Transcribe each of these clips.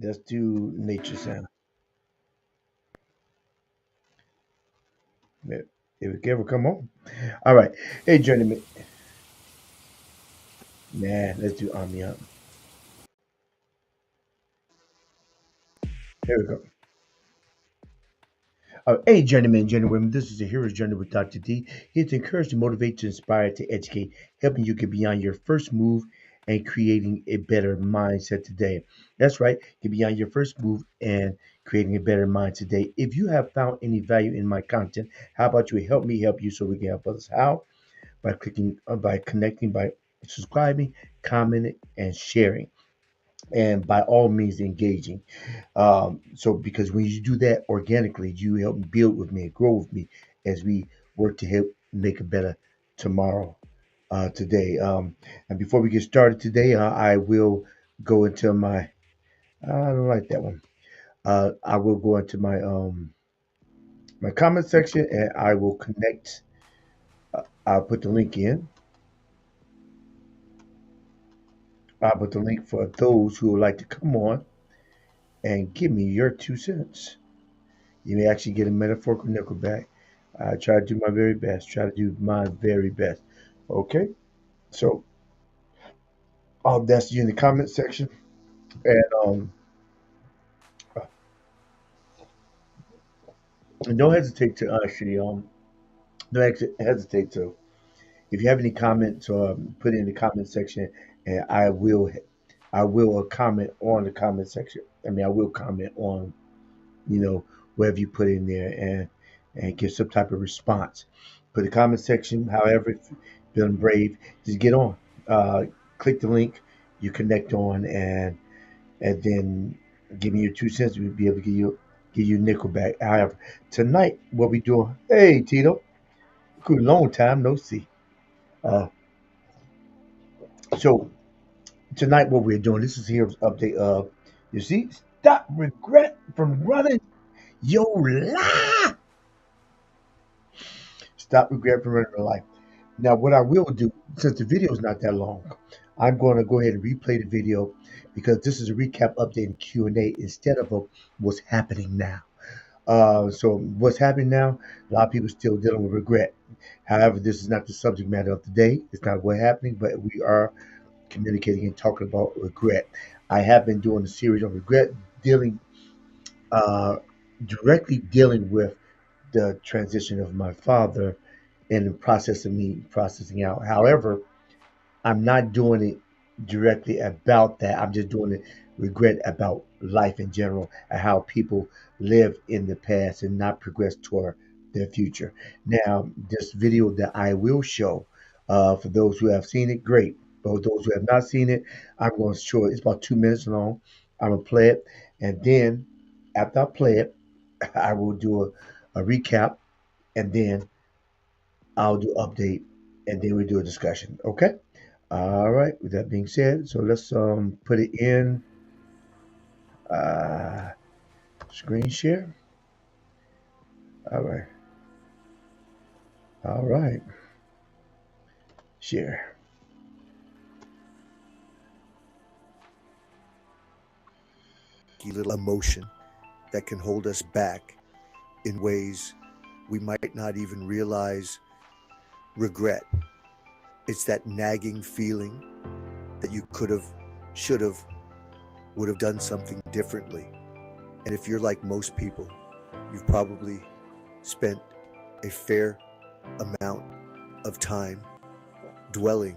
Let's do nature sound. If it ever come on. All right. Hey, journeyman. Nah, let's do ambiance. Here we go. Hey, journeyman, journeywomen. This is the Hero's Journey with Dr. D. Here to encourage, to motivate, to inspire, to educate, helping you get beyond your first move and creating a better mindset today. That's right. Get beyond your first move and creating a better mind today. If you have found any value in my content, how about you help me help you so we can help others? How? By clicking, by connecting, by subscribing, commenting, and sharing. And by all means, engaging. So, because when you do that organically, you help me build with me and grow with me as we work to help make a better tomorrow today. And before we get started today, I will go into my, I don't like that one. I will go into my comment section and I will connect. I'll put the link in. I'll put the link for those who would like to come on and give me your 2 cents. You may actually get a metaphorical nickel back. I try to do my very best. Try to do my very best. Okay, so that's you in the comment section, and don't hesitate to actually hesitate to if you have any comments put it in the comment section, and I will comment on the comment section. I mean, I will comment on wherever you put in there and give some type of response. Put the comment section, however, if you're feeling brave, just get on. Uh, Click the link, you connect on, and then give me your 2 cents. We'll be able to give you a nickel back. However, tonight what we doing? Hey Tito, good long time no see. Uh, so tonight what we're doing? This is here's update of you see. Stop regret from running your life. Stop regret from running your life. Now, what I will do, since the video is not that long, I'm going to go ahead and replay the video because this is a recap, update, and Q&A instead of what's happening now. So what's happening now? A lot of people still dealing with regret. However, this is not the subject matter of today. It's not what's happening, but we are communicating and talking about regret. I have been doing a series on regret, dealing uh, directly dealing with the transition of my father and the process of me processing out. However, I'm not doing it directly about that. I'm just doing it regret about life in general and how people live in the past and not progress toward their future. Now, this video that I will show, for those who have seen it, great. But those who have not seen it, I'm going to show it. It's about 2 minutes long. I'm going to play it. And then after I play it, I will do a recap and then I'll do update and then we do a discussion. Okay. All right. With that being said, so let's put it in uh, screen share. All right. All right. Share. Little emotion that can hold us back in ways we might not even realize. Regret. It's that nagging feeling that you could have, should have, would have done something differently. And if you're like most people, you've probably spent a fair amount of time dwelling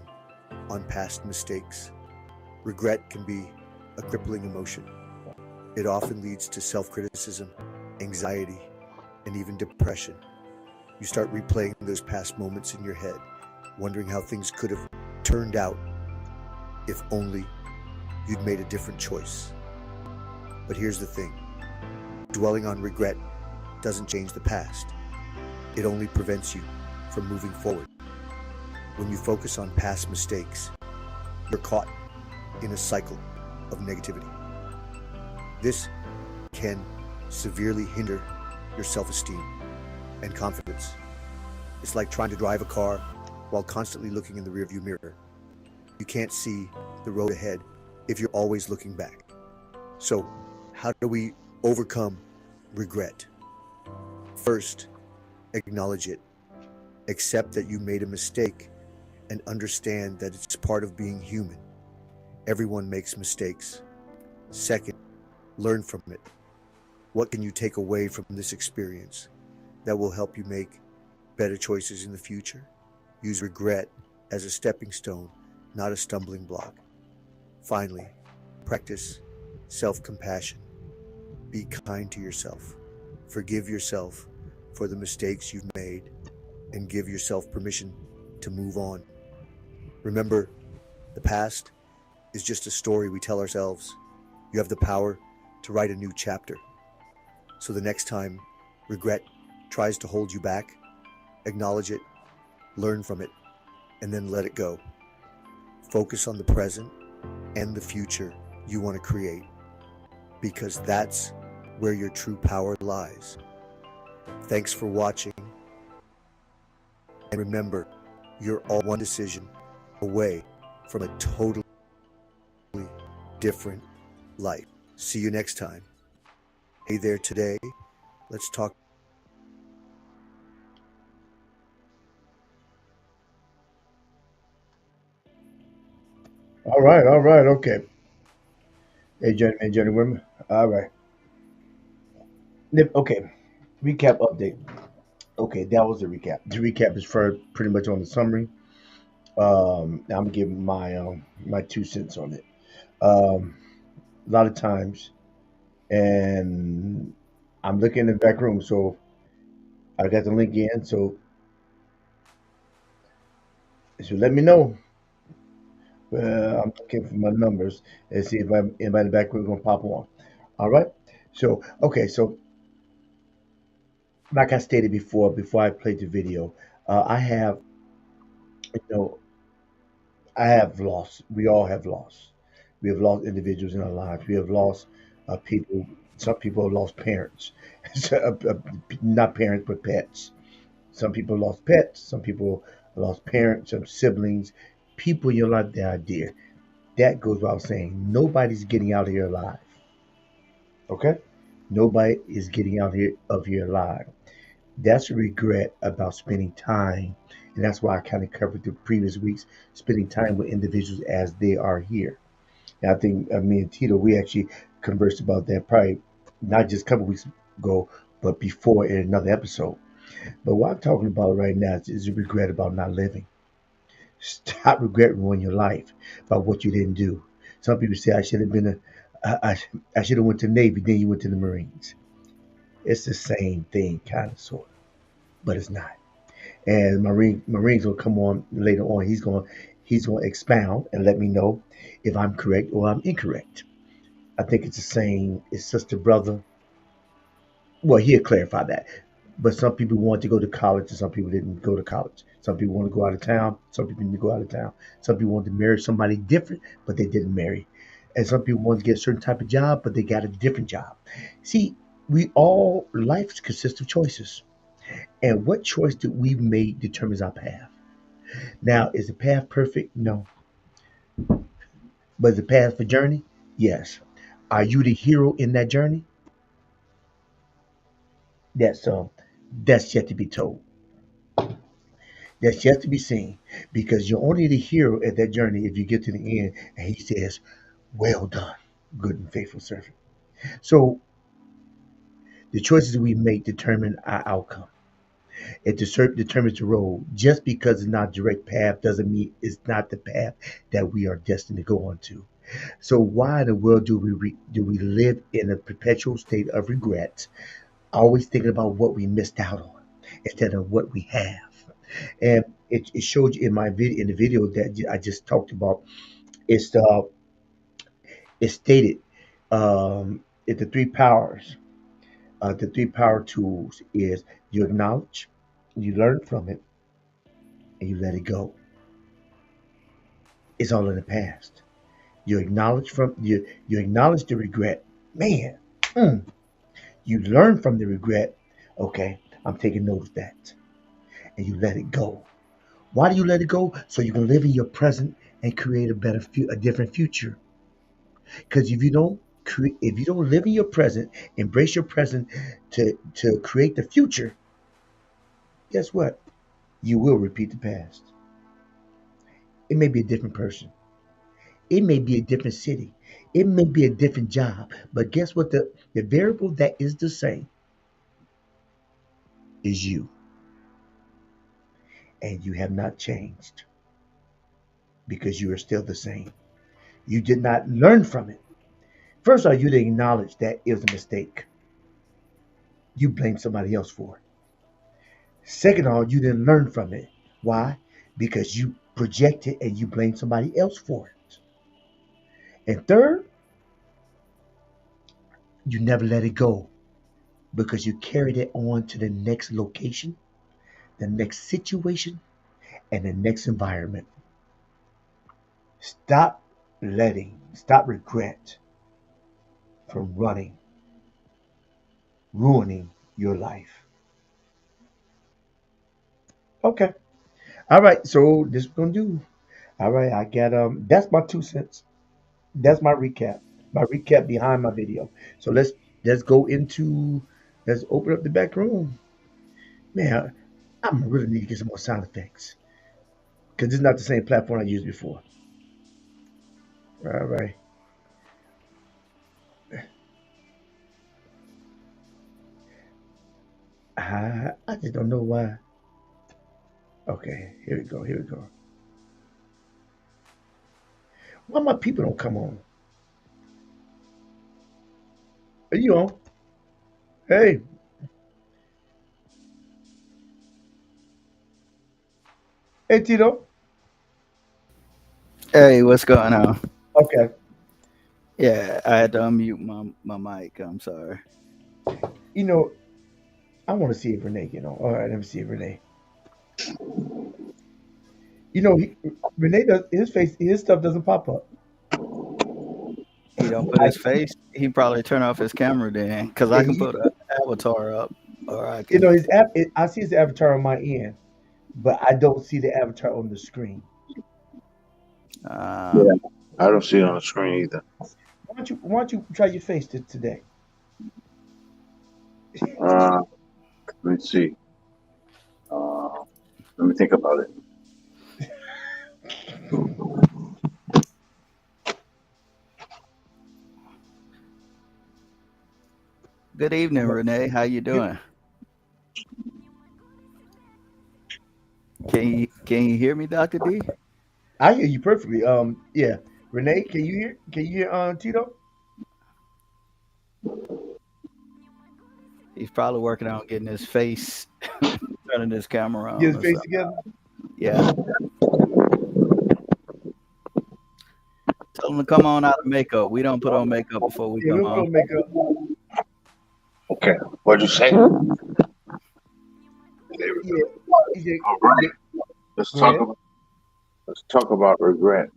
on past mistakes. Regret can be a crippling emotion. It often leads to self-criticism, anxiety, and even depression. You start replaying those past moments in your head, wondering how things could have turned out if only you'd made a different choice. But here's the thing. Dwelling on regret doesn't change the past. It only prevents you from moving forward. When you focus on past mistakes, you're caught in a cycle of negativity. This can severely hinder your self-esteem and confidence. It's like trying to drive a car while constantly looking in the rearview mirror. You can't see the road ahead if you're always looking back. So How do we overcome regret? First, acknowledge it. Accept that you made a mistake and understand that it's part of being human. Everyone makes mistakes. Second, learn from it. What can you take away from this experience that will help you make better choices in the future? Use regret as a stepping stone, not a stumbling block. Finally, practice self-compassion. Be kind to yourself. Forgive yourself for the mistakes you've made and give yourself permission to move on. Remember, the past is just a story we tell ourselves. You have the power to write a new chapter. So the next time regret tries to hold you back, acknowledge it, learn from it, and then let it go. Focus on the present and the future you want to create, because that's where your true power lies. Thanks for watching, and remember, you're all one decision away from a totally different life. See you next time. Hey there today. Let's talk. All right, okay. Hey, gentlemen, gentlemen. All right. Okay, recap update. Okay, that was the recap. The recap is for pretty much on the summary. I'm giving my 2 cents on it. A lot of times, and I'm looking in the back room, so I got the link in. So let me know. I'm looking for my numbers and see if I'm anybody in the back room gonna pop on. All right. So okay. So like I stated before I played the video, I have you know I have lost. We all have lost. We have lost individuals in our lives. We have lost people. Some people have lost parents, So, not parents but pets. Some people lost pets. Some people lost parents, some siblings, people in your life that are dear. That goes without saying. Nobody's getting out of here alive. Okay? Nobody is getting out here of here alive. That's a regret about spending time, and that's why I kind of covered the previous weeks, spending time with individuals as they are here. And I think me and Tito, we actually conversed about that probably not just a couple weeks ago, but before in another episode. But what I'm talking about right now is a regret about not living. Stop regretting ruining your life about what you didn't do. Some people say I should have been I should have went to the Navy, then you went to the Marines. It's the same thing, kind of sort of, but it's not. And Marines will come on later on. He's going to expound and let me know if I'm correct or I'm incorrect. I think it's the same. It's sister brother. Well, he'll clarify that. But some people want to go to college and some people didn't go to college. Some people want to go out of town. Some people didn't go out of town. Some people want to marry somebody different, but they didn't marry. And some people want to get a certain type of job, but they got a different job. See, we all life consists of choices. And what choice that we've made determines our path. Now, is the path perfect? No. But is the path for journey? Yes. Are you the hero in that journey? That's that's yet to be told. That's yet to be seen. Because you're only the hero at that journey if you get to the end and he says, well done, good and faithful servant. So the choices we make determine our outcome. It determines the road. Just because it's not a direct path doesn't mean it's not the path that we are destined to go on to. So why in the world do we live in a perpetual state of regret, always thinking about what we missed out on instead of what we have? And it showed you in my video in the video that I just talked about. It's it's stated it's the three powers. The three power tools is you acknowledge, you learn from it, and you let it go. It's all in the past. You acknowledge the regret. Man, mm, you learn from the regret. Okay, I'm taking note of that, and you let it go. Why do you let it go? So you can live in your present and create a different future. Because if you don't, If you don't live in your present, embrace your present to create the future, guess what? You will repeat the past. It may be a different person. It may be a different city. It may be a different job. But guess what? The variable that is the same is you. And you have not changed because you are still the same. You did not learn from it. First of all, you didn't acknowledge that it was a mistake. You blamed somebody else for it. Second of all, you didn't learn from it. Why? Because you projected and you blamed somebody else for it. And third, you never let it go because you carried it on to the next location, the next situation, and the next environment. Stop regret from ruining your life. Okay. All right. So this we're gonna do. All right. I got that's my 2 cents. That's my recap. My recap behind my video. So let's go into let's open up the back room. Man, I'm really need to get some more sound effects. Because this is not the same platform I used before. All right. I just don't know why. Okay, here we go. Here we go. Why my people don't come on? Are you on? Hey, hey Tito. Hey, what's going on? Okay. Yeah, I had to unmute my mic. I'm sorry. You know, I want to see if Renee, All right, let me see if Renee. Renee does his stuff doesn't pop up. He don't put I, his face. He probably turn off his camera then, because yeah, I can put an avatar up, or I can. his app. I see his avatar on my end, but I don't see the avatar on the screen. Uh, Yeah, I don't see it on the screen either. Why don't you try your face today? Uh, let me see. Uh, let me think about it. good evening, No. Renee. How you You, doing? Can you hear me, Doctor D? I hear you perfectly. Yeah, Renee, can you hear? Can you hear? Tito, He's probably working on getting his face, turning his camera get on his or face something. together. Yeah, tell him to come on out of makeup. We don't put on makeup before we Yeah, we come don't put on. on makeup. Okay, what'd you say? There we Yeah, go. All yeah. right, let's Go talk ahead. about let's talk about regret.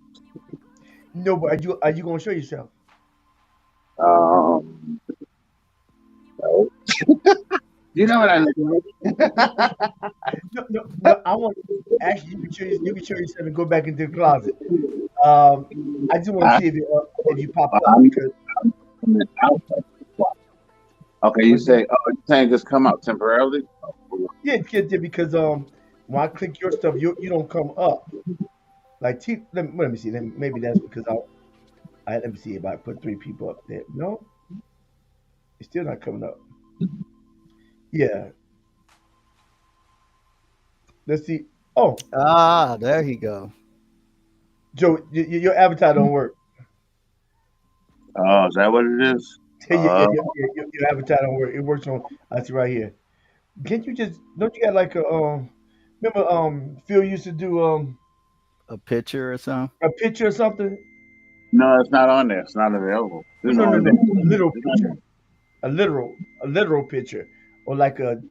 No, but are you gonna show yourself? Um, no. You know what I look No. I want actually you can show yourself and go back into the closet. I just want to like? see if you pop up I'm because coming out. Okay, you what's that? say, oh, you saying just come out temporarily? Yeah, because when I click your stuff, you don't come up. Like let me see. Maybe that's because let me see if I put 3 people up there. No, it's still not coming up. Yeah, let's see. Oh, Ah, there he go. Joe, your avatar don't work. Oh, is that what it is? Your avatar don't work. It works on. I see right here. Can't you just don't you got like a remember Phil used to do A picture or something. a picture or something? No, it's not on there. It's not available. No, It's no, no, only no. been. A literal It's on picture. there. A literal picture. Or like a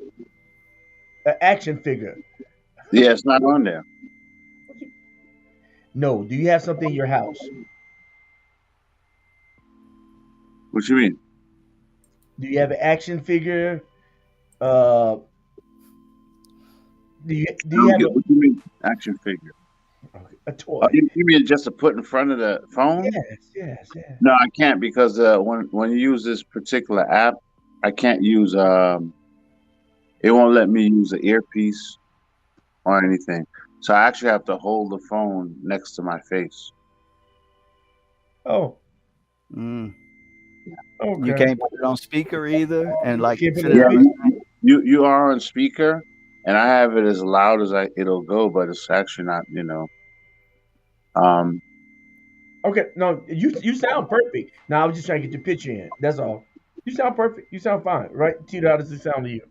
action figure. Yeah, it's not on there. No, do you have something in your house? What you mean? Do you have an action figure? Uh do you have a What you mean? Action figure. okay. A toy. You mean just to put in front of the phone? Yes, yes, yes. No, I can't because when you use this particular app, I can't use it won't let me use the earpiece or anything. So I actually have to hold the phone next to my face. Oh, Mm. You okay. can't put it on speaker either, and You like can't put sit it in it Yeah, on the. speaker. you are on speaker, and I have it as loud as it'll go, but it's actually not. Um, Okay, no, you sound perfect. Now I was just trying to get your picture in. That's all. You sound perfect. You sound fine, right? Tito, how does it sound to you?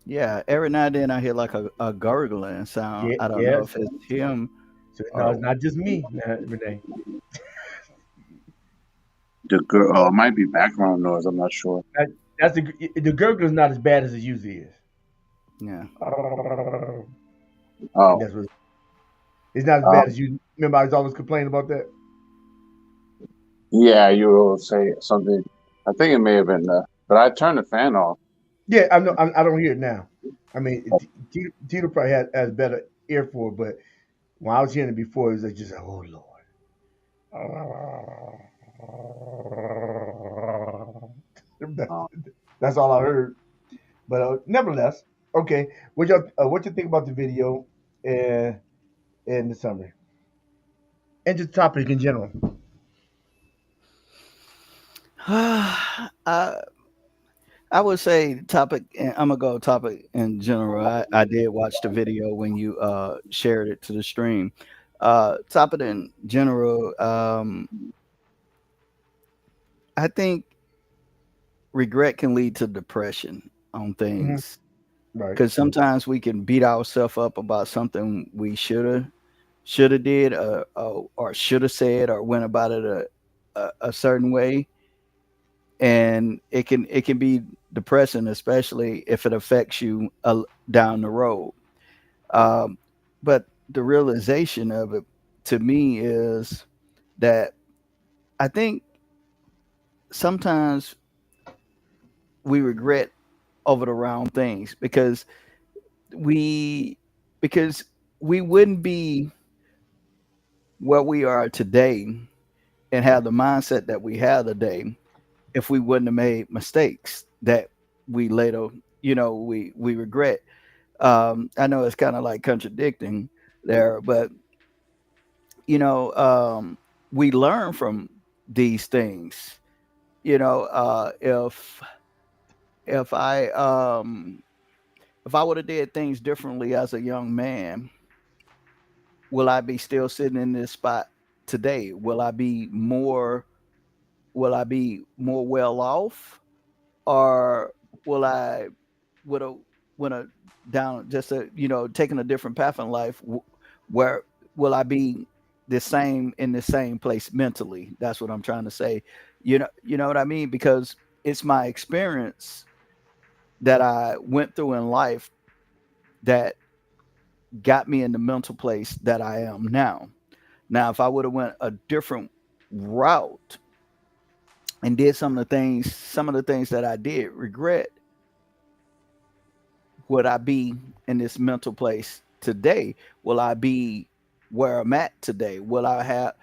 Yeah, every now and then I hear like a gurgling sound. Yeah, I don't know yes. if it's him So no, it's or not just me, Renee. the girl, it might be background noise. I'm not sure. That, that's the gurgle is not as bad as it usually is. yeah. Oh, That's what it's not as bad um, as you. Remember, I was always complaining about that. yeah, you will say something. I think it may have been, but I turned the fan off. Yeah, I know. I don't hear it now. I mean, Tito probably has better ear for it, but when I was hearing it before, it was like just oh Lord. That's, Uh, that's all I heard. But nevertheless, okay. What you think about the video and the summary and the topic in general? I I would say topic. I'm gonna go topic in general. I did watch the video when you shared it to the stream. Topic in general. I think regret can lead to depression on Hmm. things Right. because sometimes we can beat ourselves up about something we shoulda did or shoulda said or went about it a certain way, and it can be depressing, especially if it affects you down the road. Um, but the realization of it to me is that I think sometimes we regret over the wrong things we because we wouldn't be where we are today and have the mindset that we have today if we wouldn't have made mistakes that we later, we regret. I know it's kind of like contradicting there, but you know, um, we learn from these things. If I if I would have did things differently as a young man, will I be still sitting in this spot today? Will I be more well off, or will I would have went a down just a taking a different path in life? Where will I be the same in the same place mentally? That's what I'm trying to say. You know what I mean? Because it's my experience that I went through in life that got me in the mental place that I am now. Now, if I would have went a different route and did some of the things that I did regret, would I be in this mental place today? Will I be where I'm at today? Would I,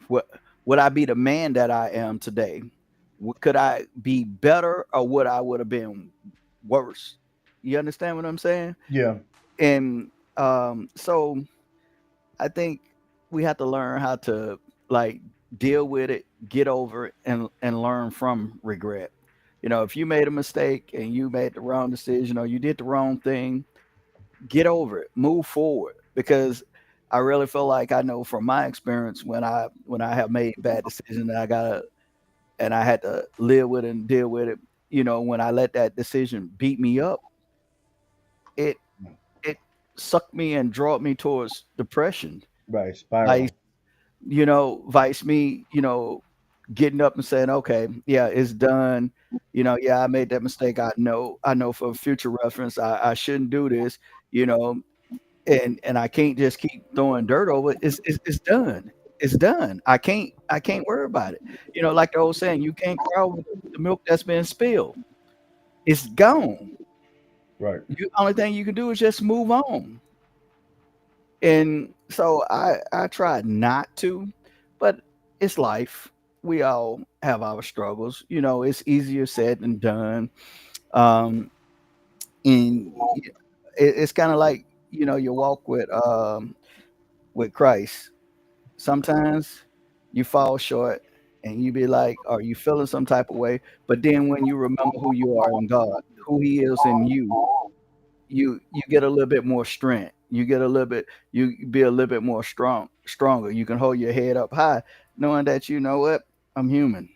what, would I be the man that I am today? Could I be better or would have been worse? You understand what I'm saying? Yeah. And so I think we have to learn how to like deal with it, get over it, and learn from regret. If you made a mistake and you made the wrong decision or you did the wrong thing, get over it, move forward. Because I really feel like I know from my experience when I have made bad decisions that I had to live with it and deal with it. When I let that decision beat me up, it it sucked me and drove me towards depression. Right. Vice, Spiral. vice me, getting up and saying, okay, yeah, it's done. Yeah, I made that mistake. I know for future reference, I shouldn't do this, you know, and I can't just keep throwing dirt over it. It's done. It's done. I can't worry about it. Like the old saying, you can't cry over the milk that's been spilled. It's gone. Right. You only thing you can do is just move on. And so I try not to, but it's life. We all have our struggles. You know, it's easier said than done. Um, and it's kind of like, you know, your walk with Christ. Sometimes you fall short and you be like, are you feeling some type of way? But then when you remember who you are in God, who He is in you, you get a little bit more strength. You get a little bit, you be a little bit more stronger. You can hold your head up high, knowing that, you know what, I'm human.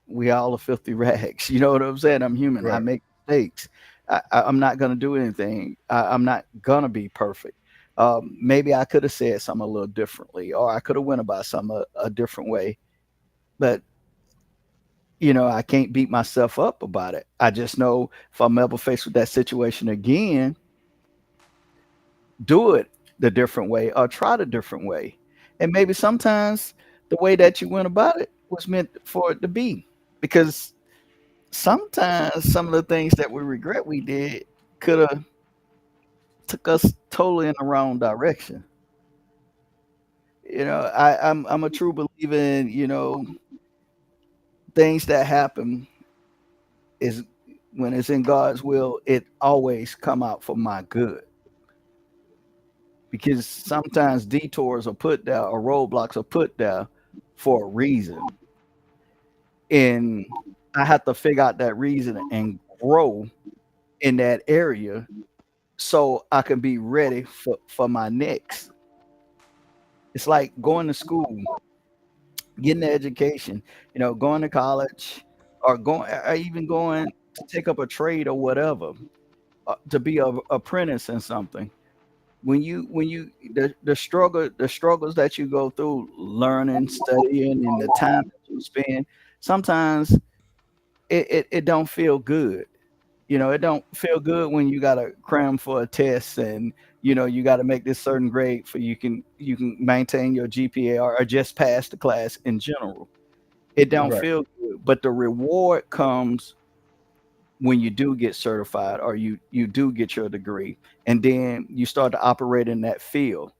We all are filthy rags. You know what I'm saying? I'm human. I Right. make mistakes. I'm not gonna do anything. I'm not gonna be perfect. Maybe I could have said something a little differently, or I could have went about something a different way. But you know, I can't beat myself up about it. I just know if I'm ever faced with that situation again, do it the different way or try the different way. And maybe sometimes the way that you went about it was meant for it to be. Because sometimes some of the things that we regret we did could have took us totally in the wrong direction. You know, I'm a true believer in, you know, things that happen is when it's in God's will, it always come out for my good. Because sometimes detours are put there or roadblocks are put there for a reason. And I have to figure out that reason and grow in that area so I can be ready for my next. It's like going to school, getting the education, you know, going to college or going or even going to take up a trade or whatever, to be a apprentice in something. When you the struggles that you go through learning, studying, and the time that you spend, sometimes it don't feel good. You know, it don't feel good when you gotta cram for a test and you know you got to make this certain grade for you can maintain your GPA or just pass the class in general. It don't Right. feel good, but the reward comes when you do get certified or you do get your degree, and then you start to operate in that field.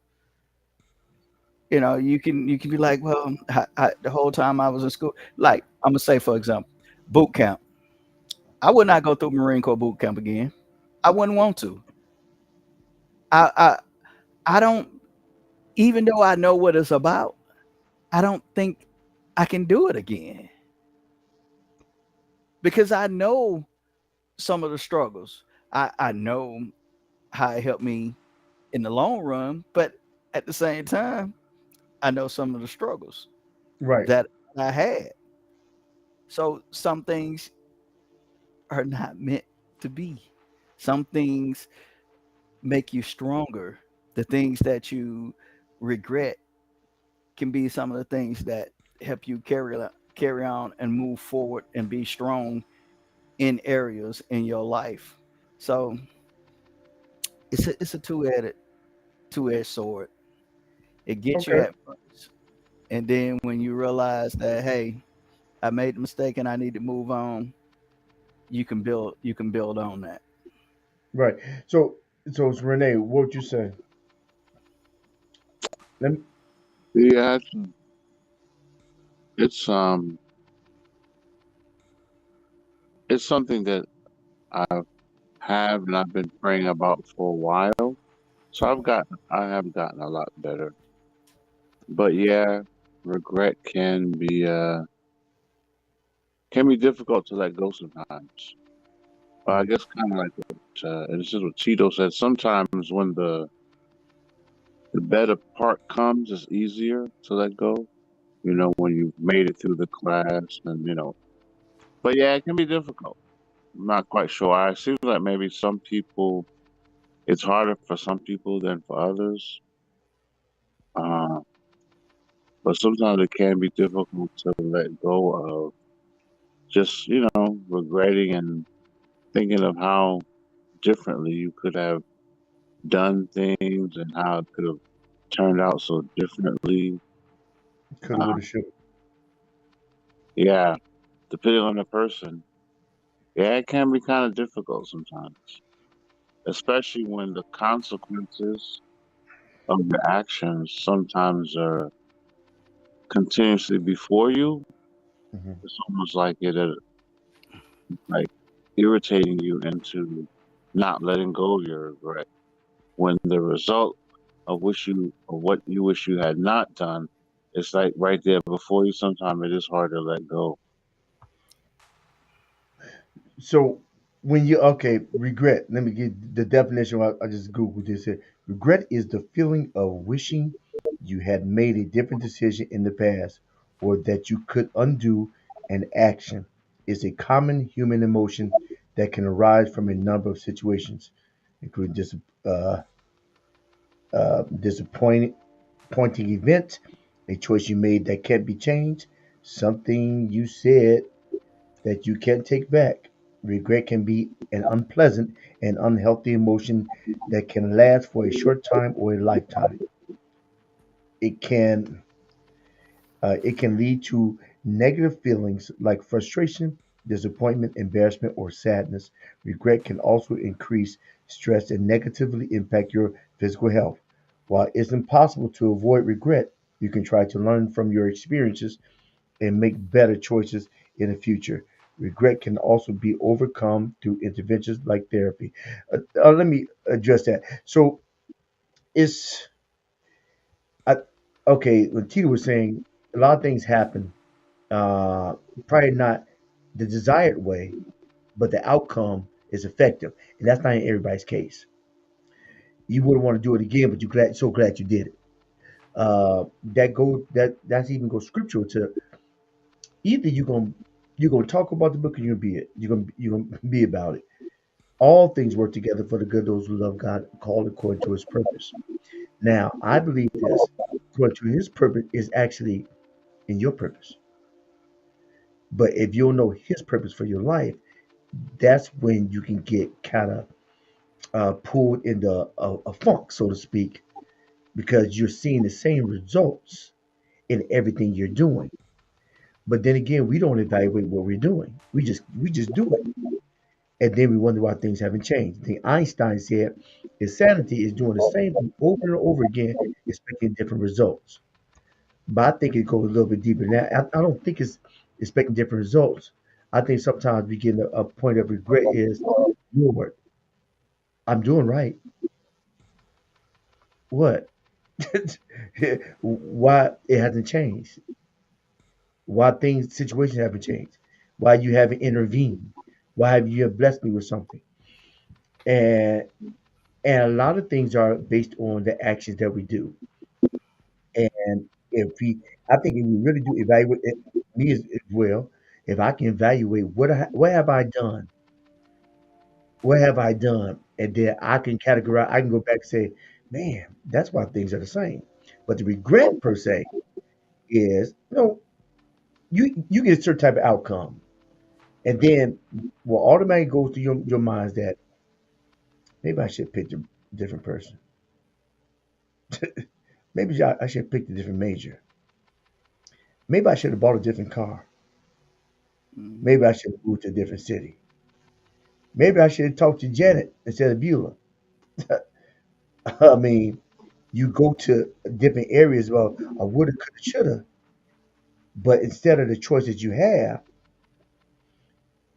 You know, you can be like, well, the whole time I was in school, like I'm gonna say for example, boot camp. I would not go through Marine Corps boot camp again. I wouldn't want to. I I I don't, even though I know what it's about, I don't think I can do it again because I know some of the struggles. I know how it helped me in the long run, but at the same time, I know some of the struggles Right. that I had. So some things are not meant to be. Some things make you stronger. The things that you regret can be some of the things that help you carry on and move forward and be strong in areas in your life. So it's a two-edged sword. It gets you Okay. at first, and then when you realize that, hey, I made a mistake and I need to move on, you can build on that. Right. So it's Renee, what would you say? Let me, Yeah, it's it's something that I have and I've been praying about for a while. So I have gotten a lot better. But yeah, regret can be difficult to let go sometimes. But I guess kind of like what and this is what Tito said. Sometimes when the better part comes, it's easier to let go. You know, when you've made it through the class, and you know. But yeah, it can be difficult. I'm not quite sure. I seems like maybe some people it's harder for some people than for others. Uh, but sometimes it can be difficult to let go of just, regretting and thinking of how differently you could have done things and how it could have turned out so differently. coulda, Uh, woulda, shoulda. yeah, depending on the person. Yeah, it can be kind of difficult sometimes, especially when the consequences. of your actions sometimes are continuously before you. Mhm. It's almost like like irritating you into not letting go of your regret. When the result of what you wish you had not done, it's like right there before you. Sometimes it is hard to let go. So when you regret. Let me get the definition. I just googled this here. Regret is the feeling of wishing you had made a different decision in the past, or that you could undo an action. It's a common human emotion that can arise from a number of situations, including uh, disappointing event, a choice you made that can't be changed, something you said that you can't take back. Regret can be an unpleasant and unhealthy emotion that can last for a short time or a lifetime. It can it can lead to negative feelings like frustration, disappointment, embarrassment, or sadness. Regret can also increase stress and negatively impact your physical health. While it's impossible to avoid regret, you can try to learn from your experiences and make better choices in the future. Regret can also be overcome through interventions like therapy. Let me address that. So it's I, okay. When Tita was saying a lot of things happen, uh, probably not the desired way, but the outcome is effective, and that's not in everybody's case. You wouldn't want to do it again, but so glad you did it. That's even go scriptural to either you're gonna talk about the book or you're gonna be about it. All things work together for the good of those who love God, called according to His purpose. Now, I believe this: according to His purpose is actually in your purpose. But if you don't know His purpose for your life, that's when you can get kind of pulled into a funk, so to speak, because you're seeing the same results in everything you're doing. But then again, we don't evaluate what we're doing. We just do it. And then we wonder why things haven't changed. I think Einstein said insanity is doing the same thing over and over again, expecting different results. But I think it goes a little bit deeper than that. I don't think it's expecting different results. I think sometimes we get a point of regret is, Lord, I'm doing right. What? Why it hasn't changed? Why situations haven't changed? Why you haven't intervened? Why have you have blessed me with something? And and a lot of things are based on the actions that we do. And if we, I think if we really do evaluate it, me as well, if I can evaluate what have I done, what have I done, and then I can categorize, I can go back and say, man, that's why things are the same. But the regret per se is, you get a certain type of outcome, and then what automatically goes to your mind is that maybe I should pick a different person. Maybe I should have picked a different major. Maybe I should have bought a different car. Mhm. Maybe I should have moved to a different city. Maybe I should have talked to Janet instead of Beulah. I mean, you go to different areas. Well, I woulda, coulda, shoulda, but instead of the choices you have,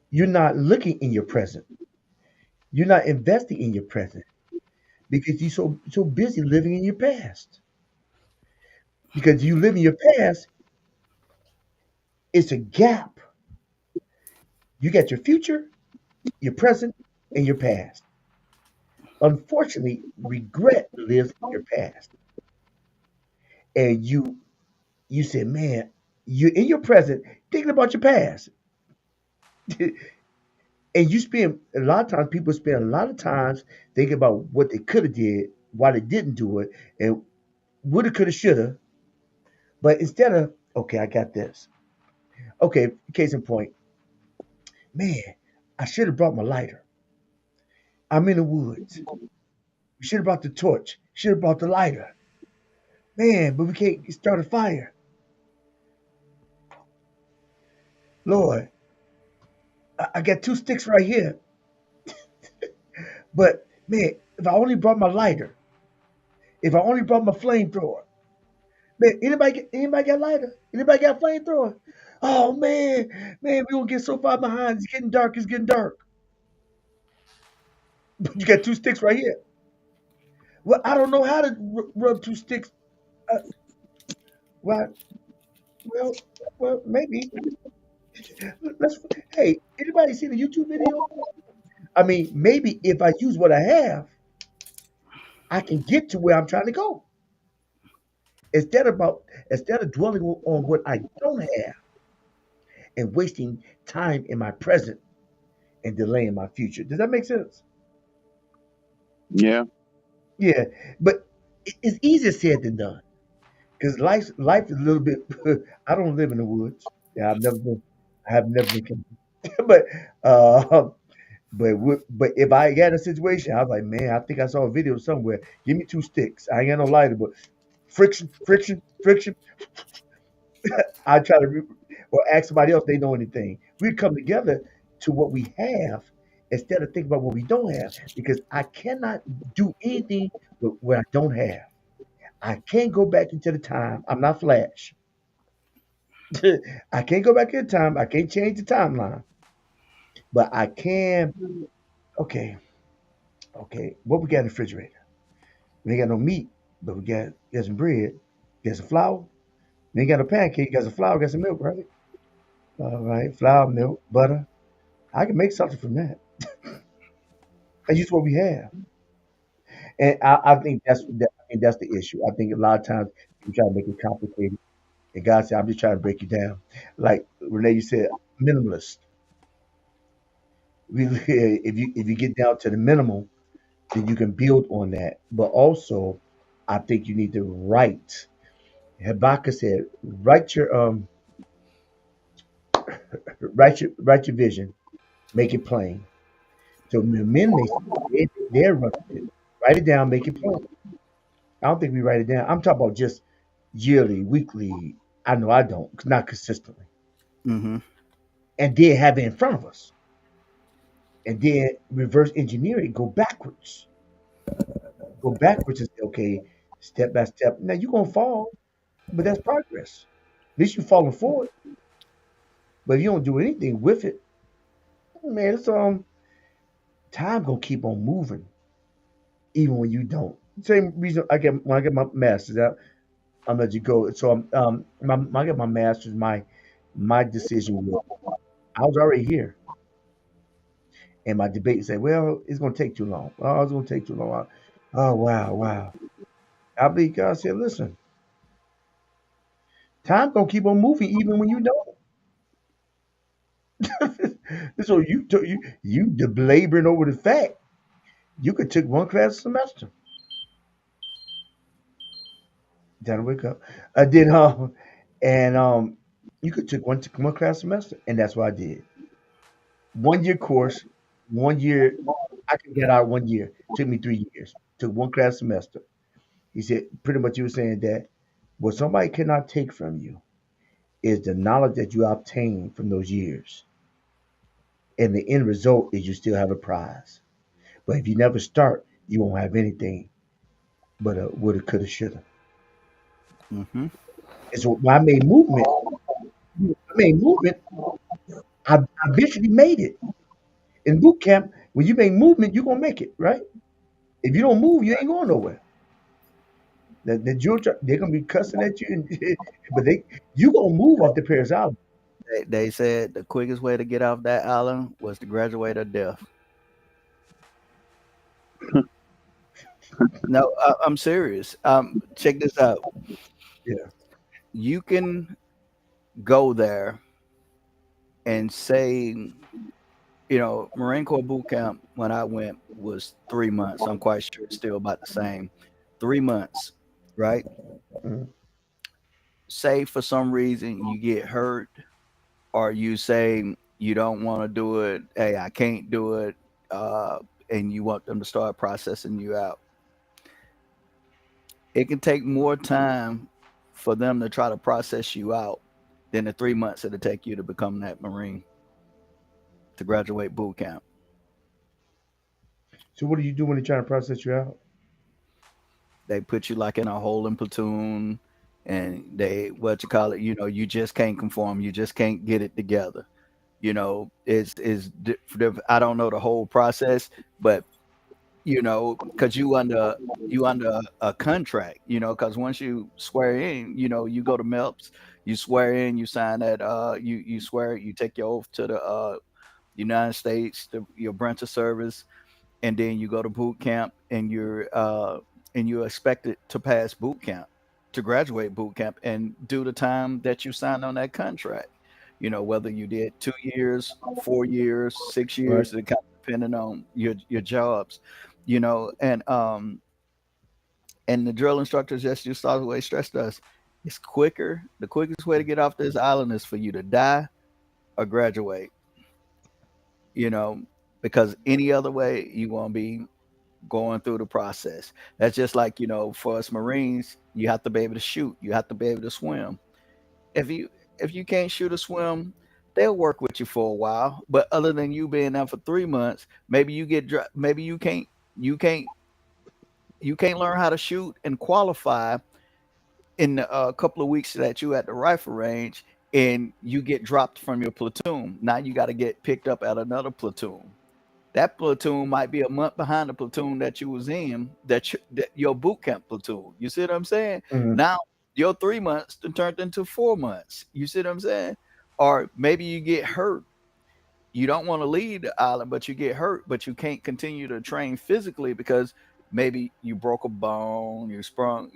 you're not looking in your present. You're not investing in your present because you're so busy living in your past. Because you live in your past, it's a gap. You got your future, your present, and your past. Unfortunately, regret lives in your past, and you say, man, you're in your present thinking about your past. And you spend a lot of times, people spend a lot of times thinking about what they could have did, why they didn't do it, and woulda, coulda, shoulda. But instead of, okay, I got this. Okay, case in point, man, I should have brought my lighter. I'm in the woods. We should have brought the torch. Should have brought the lighter. Man, but we can't start a fire. Lord, I got two sticks right here. But man, if I only brought my lighter, If I only brought my flamethrower, man, anybody got lighter? Anybody got flamethrower? Oh man, we gonna get so far behind. It's getting dark. It's getting dark. You got two sticks right here. Well, I don't know how to rub two sticks. Uh, well, well, well, maybe. Let's. Hey, anybody see the YouTube video? I mean, maybe if I use what I have, I can get to where I'm trying to go. Instead of dwelling on what I don't have and wasting time in my present and delaying my future. Does that make sense? Yeah. Yeah, but it's easier said than done because life is a little bit. I don't live in the woods. Yeah, I've never been. I have never been. But uh, but if I got a situation, I was like, man, I think I saw a video somewhere. Give me two sticks. I ain't got no lighter, but friction. I try to or ask somebody else they know anything. We come together to what we have instead of thinking about what we don't have because I cannot do anything with what I don't have. I can't go back into the time. I'm not Flash. I can't go back in time. I can't change the timeline, but I can. Okay, okay. What we got in the refrigerator? We ain't got no meat, but we got some bread, got some flour. We ain't got no pancake, got some flour, got some milk, right? All right, flour, milk, butter. I can make something from that. That's just what we have, and I think I think that's the issue. I think a lot of times people try to make it complicated, and God said, "I'm just trying to break you down." Like Renee, you said, minimalist. If you get down to the minimal, then you can build on that. But also, I think you need to write. Habakkuk said, write your vision, make it plain. So men may they're running it. Write it down, make it plain. I don't think we write it down. I'm talking about just yearly, weekly. I know I don't, not consistently. Mm-hmm. And then have it in front of us, and then reverse engineer it, go backwards, and say, okay, step by step. Now you're gonna fall, but that's progress. At least you're falling forward. But if you don't do anything with it, man, it's time gonna keep on moving, even when you don't. Same reason I get when I get my master's. I'm let you go. So when I get my master's, my decision was I was already here, and my debate said, well, it's gonna take too long. Oh, it's gonna take too long. Oh wow. I believe God said, listen, time gonna keep on moving even when you don't. So you belaboring over the fact you could take one class a semester. Time to wake up. I did and you could take one class a semester, and that's what I did. 1 year course, 1 year. I could get out 1 year. Took me 3 years. Took one class a semester. He said pretty much you were saying that what somebody cannot take from you is the knowledge that you obtained from those years, and the end result is you still have a prize. But if you never start, you won't have anything but a woulda, coulda, shoulda. Mm-hmm. And so when I made movement, I eventually made it. In boot camp, when you make movement, you're gonna make it, right? If you don't move, you ain't going nowhere. The Georgia, they're gonna be cussing at you, but you gonna move off the Paris Island. They said the quickest way to get off that island was to graduate or death. No, I'm serious. Check this out. Yeah. You can go there and say, Marine Corps boot camp when I went was 3 months. I'm quite sure it's still about the same. 3 months, right? Mhm. Say for some reason you get hurt or you say you don't want to do it, hey, I can't do it, uh, and you want them to start processing you out. It can take more time for them to try to process you out than the 3 months it'll take you to become that Marine to graduate boot camp. So what do you do when they're trying to process you out? they put you like in a holding platoon, and they what you call it, you just can't conform, you just can't get it together. I don't know the whole process, but because you under a contract, because once you swear in, you go to MELPS, you swear in, you sign that, you swear, you take your oath to the United States, your branch of service, and then you go to boot camp, and you're expected to pass boot camp, to graduate boot camp and do the time that you signed on that contract. Whether you did 2 years, 4 years, six Right. years, it kind of depending on your jobs. You know, and the drill instructors just used to always stress to us, it's quicker. The quickest way to get off this island is for you to die or graduate. You know, because any other way you won't be going through the process. That's just like, for us Marines, you have to be able to shoot, you have to be able to swim. If you if you can't shoot or swim, they'll work with you for a while. But other than you being there for 3 months, maybe maybe you can't you can't learn how to shoot and qualify in the couple of weeks that you at the rifle range, and you get dropped from your platoon. Now you got to get picked up at another platoon. That platoon might be a month behind the platoon that you was in, that your boot camp platoon. You see what I'm saying? Mhm. Now your 3 months then turned into 4 months. You see what I'm saying? Or maybe you get hurt. You don't want to leave the island, but you get hurt, but you can't continue to train physically because maybe you broke a bone, you sprung,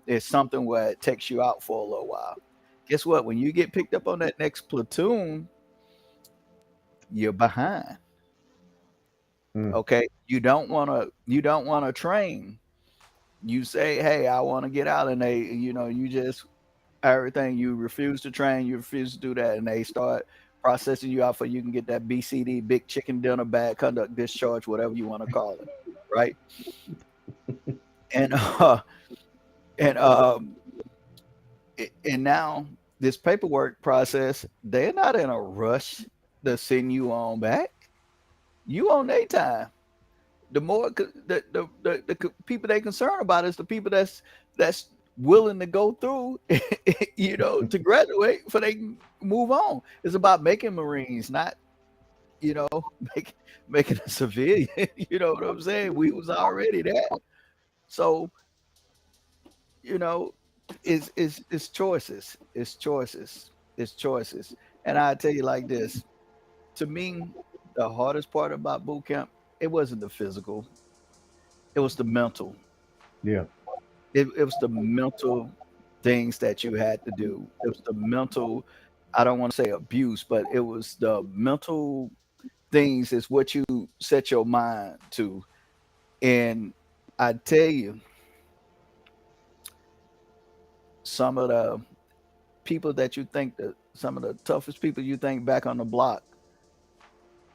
it's something where it takes you out for a little while. Guess what? When you get picked up on that next platoon, you're behind. Mm. Okay, you don't want to train. You say, hey, I want to get out, and you just everything, you refuse to train, you refuse to do that, and they start processing you out for you can get that BCD, big chicken dinner, bad conduct discharge, whatever you want to call it, right? And and and now this paperwork process, they're not in a rush to send you on back. You on their time. The more the people they concerned about is the people that's willing to go through, to graduate for they can move on. It's about making Marines, not you know make, making a civilian. You know what I'm saying? We was already there, so you know it's choices, it's choices. And I tell you like this: to me, the hardest part about boot camp, it wasn't the physical, it was the mental. Yeah. It was the mental things that you had to do. It was the mental, I don't want to say abuse, but it was the mental things is what you set your mind to. And I tell you, some of the people that you think that some of the toughest people you think back on the block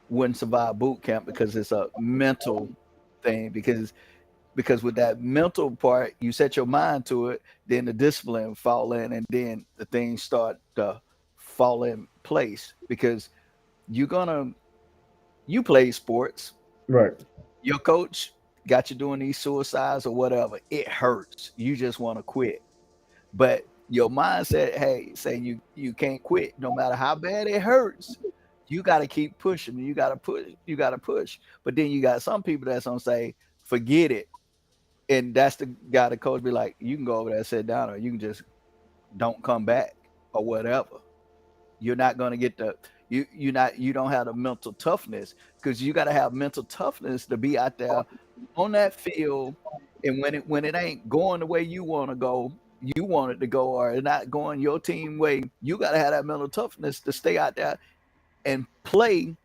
wouldn't survive boot camp because it's a mental thing. Because with that mental part, you set your mind to it, then the discipline fall in, and then the things start to fall in place. Because you're gonna you play sports, Right. your coach got you doing these suicides or whatever, it hurts. You just want to quit. But your mindset, hey, say you can't quit no matter how bad it hurts. You got to keep pushing. You got to push. You got to push. But then you got some people that's gonna say, forget it, and that's the guy the coach be like, you can go over there and sit down, or you can just don't come back or whatever. You're not going to get you don't have the mental toughness, because you got to have mental toughness to be out there on that field. And when it ain't going the way you want to go, you want it to go, or it's not going your team way, you got to have that mental toughness to stay out there and play,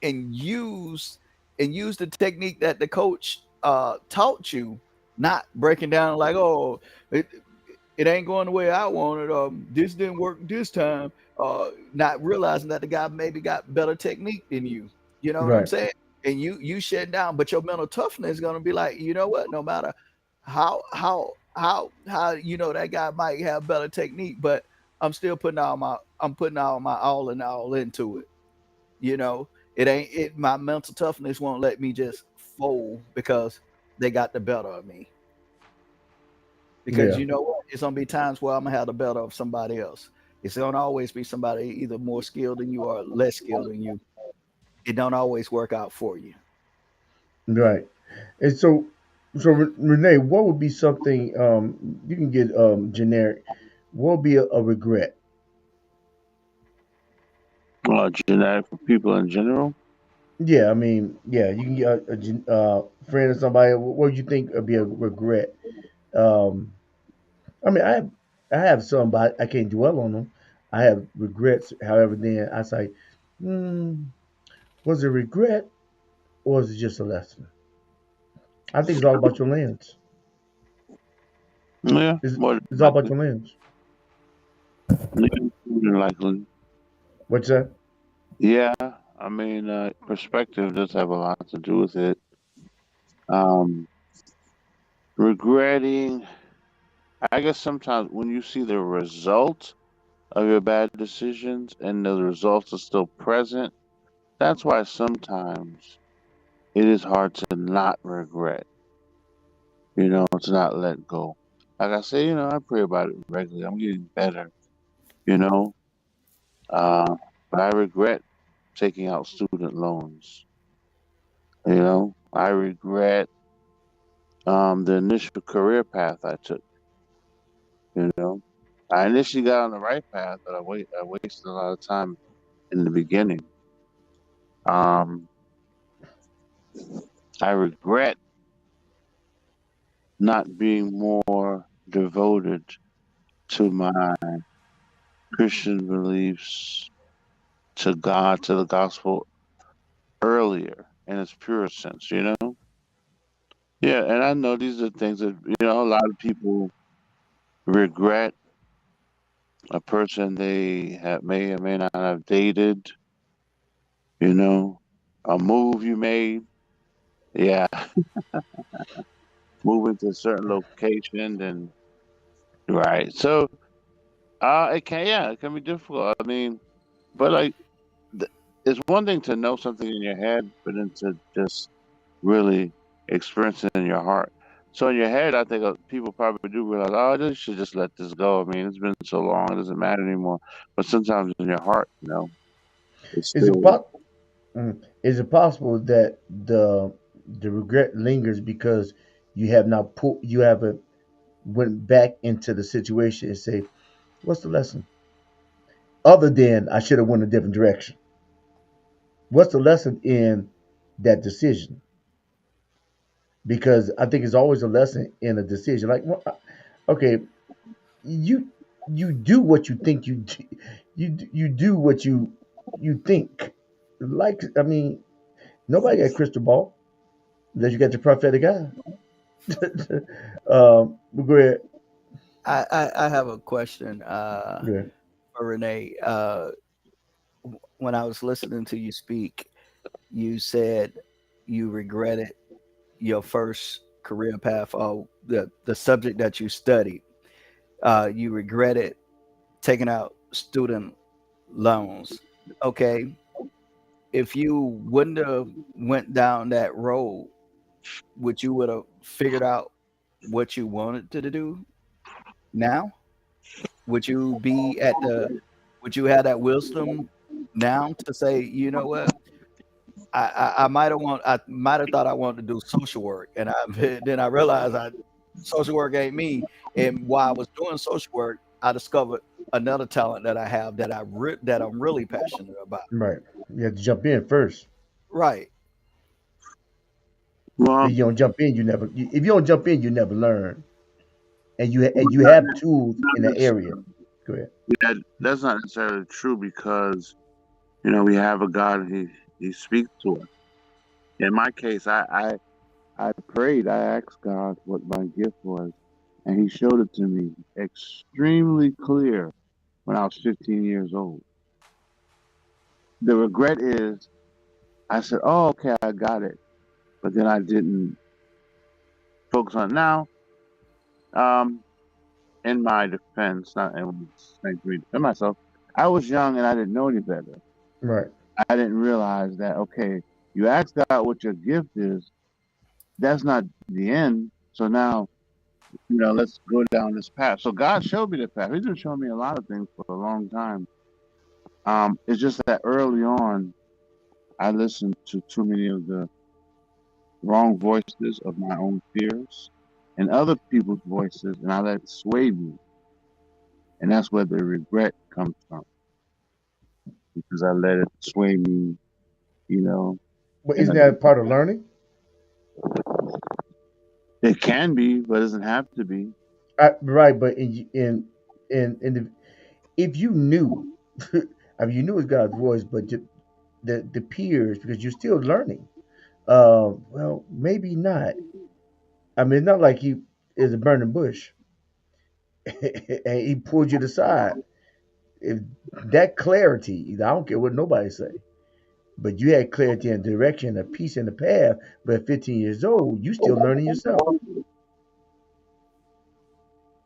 and use the technique that the coach taught you, not breaking down like, oh, it, it ain't going the way I wanted. This didn't work this time. Not realizing that the guy maybe got better technique than you. You know what I'm Right. saying? And you shut down, but your mental toughness is gonna be like, you know what? No matter how that guy might have better technique, but I'm putting all my all and all into it. You know, it ain't it. My mental toughness won't let me just fold because they got the better of me. because Yeah. you know what? It's gonna be times where I'm gonna have the better of somebody else. It's gonna always be somebody either more skilled than you or less skilled than you. It don't always work out for you. Right. And so Renee, what would be something you can get generic? What would be a regret? Genetic for people in general. Yeah, I mean, yeah, you can get friend or somebody. What would you think would be a regret? Um, I mean, I have some, but I can't dwell on them. I have regrets. However, then I say, hmm, was it regret or is it just a lesson? I think it's all about your lens. Yeah, It's, more than it's all about likely. your lens. Yeah, more than likely. What's that? Yeah, I mean, perspective does have a lot to do with it. Um, Regretting, I guess sometimes when you see the result of your bad decisions and the results are still present, that's why sometimes it is hard to not regret, to not let go. Like I say, I pray about it regularly. I'm getting better, you know, uh, but I regret taking out student loans, I regret the initial career path I took, you know. I initially got on the right path, but I wasted a lot of time in the beginning. Um, I regret not being more devoted to my Christian beliefs, to God, to the gospel earlier in its purest sense, you know? Yeah, and I know these are things that, a lot of people regret a person they may or may not have dated, you know, a move you made. Yeah, moving to a certain location and right. So, it can be difficult. I mean, but like, it's one thing to know something in your head, but then to just really experience it in your heart. So in your head, I think people probably do realize, oh, they should just let this go. I mean, it's been so long, it doesn't matter anymore. But sometimes in your heart, it's Is it still. po- is it possible that the regret lingers because you haven't went back into the situation and say, what's the lesson? Other than I should have went a different direction. What's the lesson in that decision? Because I think it's always a lesson in a decision. Like, okay, you you do what you think you do what you think. Like, I mean, nobody got a crystal ball unless you got your prophetic eye. Go ahead. I have a question Go ahead. for Renee. When I was listening to you speak, you said you regretted your first career path or the subject that you studied. You regretted taking out student loans. Okay, if you wouldn't have went down that road, would you would have figured out what you wanted to do now? Would you be at the would you have that wisdom now to say, you know what? I might have thought I wanted to do social work, and I then I realized I social work ain't me. And while I was doing social work, I discovered another talent that I have that I'm really passionate about. Right. You have to jump in first. Right. Well, If you don't jump in, you never. If you don't jump in, you never learn. And you have tools not in the area. necessarily. Go ahead. Yeah, that's not necessarily true because we have a God. He speaks to us. In my case, I prayed. I asked God what my gift was, and He showed it to me extremely clear when I was 15 years old. The regret is I said, "Oh, okay, I got it," but then I didn't focus on it. Now. Um, in my defense, not anyone's saying for me to defend myself, I was young and I didn't know any better. Right. I didn't realize that okay, you ask God what your gift is. That's not the end. So now let's go down this path. So God showed me the path. He's been showing me a lot of things for a long time. It's just that early on, I listened to too many of the wrong voices of my own fears and other people's voices, and I let it sway me. And that's where the regret comes from, because I let it sway me, you know, But in isn't a that different part of way. learning? It can be, but it doesn't have to be. Right, but in the, if you knew, I mean, you knew it's God's voice, but the peers, because you're still learning. Well, maybe not. I mean, it's not like he is a burning bush and he pulled you to the side. If that clarity, I don't care what nobody say, but you had clarity and direction, a peace in the path. But at 15 years old, you still learning yourself.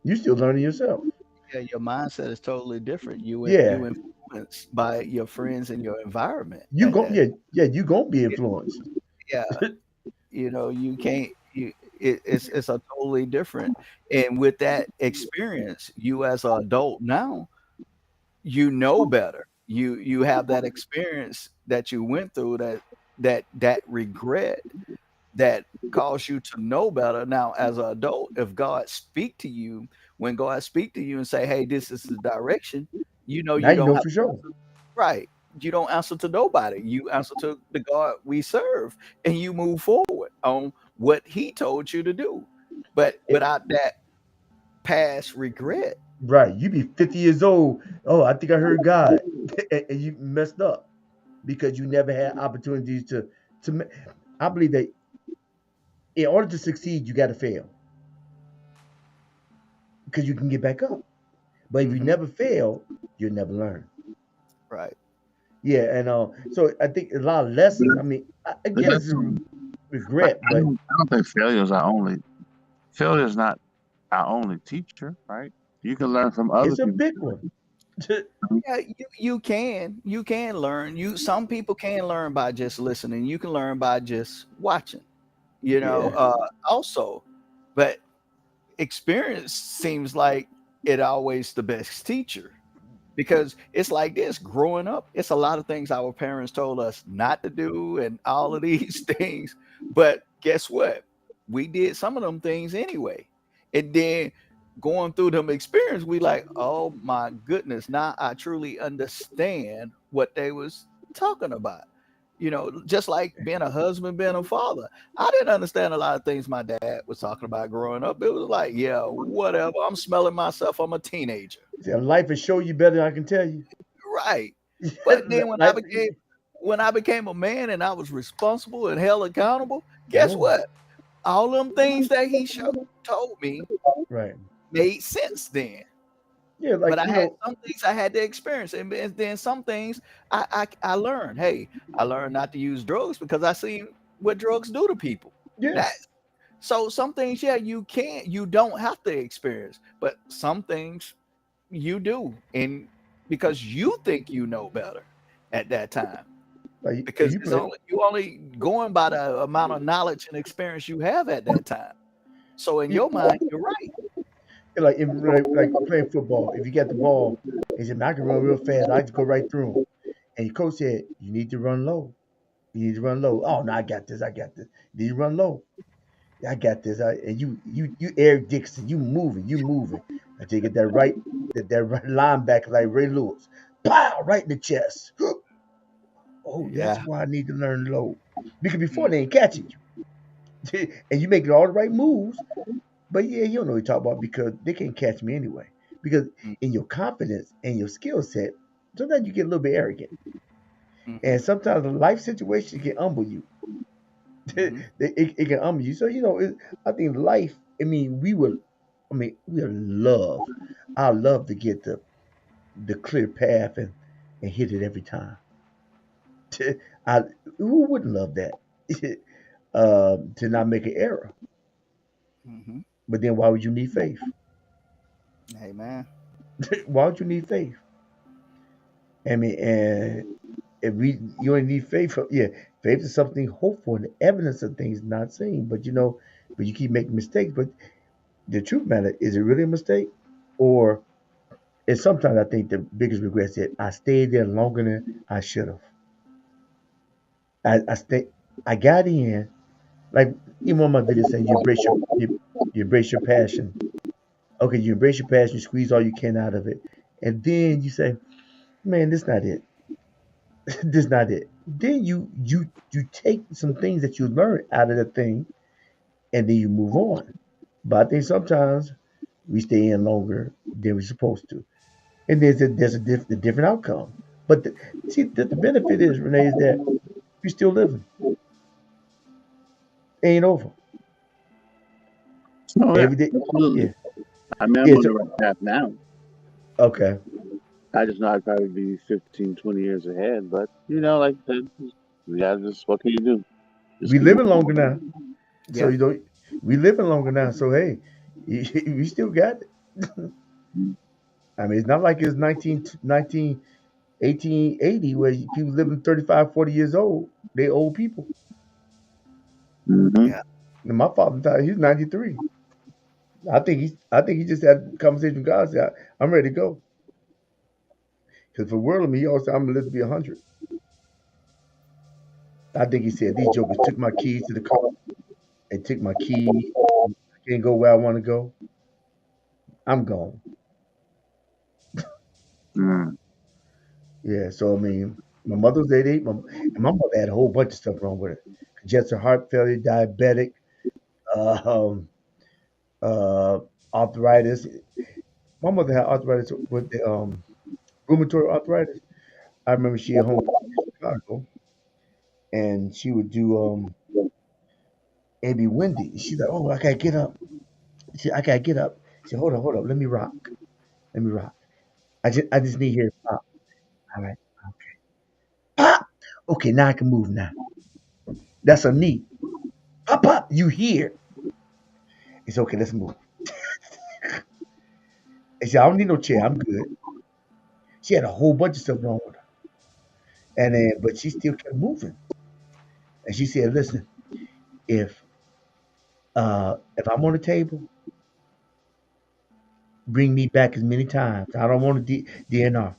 You still learning yourself. Yeah, your mindset is totally different. Yeah, You influenced by your friends and your environment you at go. that. Yeah, yeah, you gonna be influenced. Yeah, you can't. It's a totally different. And with that experience, you as an adult now, you know better. You have that experience that you went through, that regret that caused you to know better. Now, as an adult, if God speak to you, when God speak to you and say, "Hey, this is the direction," Now you you don't know have for sure. right. You don't answer to nobody. You answer to the God we serve, and you move forward on what He told you to do. But It, without that past regret, right, you be 50 years old. Oh, I think I heard God, and you messed up because you never had opportunities to. I believe that in order to succeed, you got to fail because you can get back up. But if you hmm never fail, you'll never learn. right? Yeah, and so I think a lot of lessons. I mean, I But guess it's that's, a regret, but I don't think failure is not our only teacher, right? You can learn from other it's a people. big one. Yeah, you can learn. Some people can learn by just listening. You can learn by just watching. Yeah, Also, but experience seems like it always the best teacher because it's like this growing up, it's a lot of things our parents told us not to do and all of these things, but guess what, we did some of them things anyway. And then going through them experience, we like, oh my goodness, now I truly understand what they was talking about. Just like being a husband, being a father, I didn't understand a lot of things my dad was talking about growing up. It was like, yeah, whatever, I'm smelling myself, I'm a teenager. see, life will show you better than I can tell you. Right. But then Like, when I became a man and I was responsible and held accountable, guess whoa, what? All them things that told me right? made sense then. Yeah, But like I had some things I had to experience, and then some things I learned. Hey, I learned not to use drugs because I seen what drugs do to people. That yes, so some things, yeah, you don't have to experience, but some things you do, and because you think you know better at that time, like because you it's play. only going by the amount of knowledge and experience you have at that time. So in your mind, you're right. Like like playing football. If you get the ball, he said, "Man, I can run real fast. I just go right through him." And your coach said, "You need to run low. You need to run low." Oh no, I got this. I got this. You need to run low. I got this. And you Eric Dixon. You moving. Until you get that right linebacker like Ray Lewis. Pow! Right in the chest. Oh, that's Yeah. why I need to learn low. Because before Mm, they ain't catching you, and you making all the right moves. But yeah, you don't know what you talk about because they can't catch me anyway. Because mm, in your confidence and your skill set, sometimes you get a little bit arrogant. mhm, And sometimes the life situation can humble you. it, mhm, it can humble you. So, I think life, we would love, I love to get the clear path and hit it every time. I, who wouldn't love that? To not make an error. mhm. But then why would you need faith? Hey man. Why would you need faith? I mean, and if you only need faith. Yeah, faith is something hoped for, and the evidence of things not seen. But you keep making mistakes. But the truth matter, is it really a mistake? Or and sometimes I think the biggest regret is that I stayed there longer than I should have. I stay I got in like even on my video saying you embrace your passion. Okay, you embrace your passion, you squeeze all you can out of it, and then you say, "Man, this not it. This not it." Then you take some things that you learn out of the thing, and then you move on. But I think sometimes we stay in longer than we're supposed to, and a different outcome. But see, the benefit is Renee is that you're still living. It ain't over. Oh yeah, Every day, absolutely. yeah, I mean, I'm yeah. on So the right path now. okay, I just know I'd probably be 15, 20 years ahead. But like I said, yeah, just what can you do? Just we keep living moving. longer now. So Yeah. you know, we living longer now. So hey, we still got it. I mean, it's not like it's 1880 where people living 35, 40 years old. They old people. Hmm. Yeah. And my father died. He's 93. I think he just had a conversation with God. Said, I'm ready to go. Because for world of me, he also said, I'm gonna live to be 100. I think he said these jokers took my keys to the car. They took my key. I can't go where I want to go. I'm gone. Mm. Yeah. So I mean, my mother was 88. And my mother had a whole bunch of stuff wrong with her. Congestive heart failure, diabetic, uh, um, uh, arthritis. My mother had arthritis with the rheumatoid arthritis. I remember she at home in Chicago, and she would do it'd be windy. She's like, "Oh, I gotta get up." I gotta get up. She said, hold up, let me rock, let me rock. I just need here to pop. All right, okay, pop. Okay, now I can move now. That's a knee. Pop, pop. You here? It's okay. Let's move. And she said, I don't need no chair. I'm good. She had a whole bunch of stuff wrong with her, and then but she still kept moving. And she said, "Listen, if if I'm on the table, bring me back as many times. I don't want to DNR.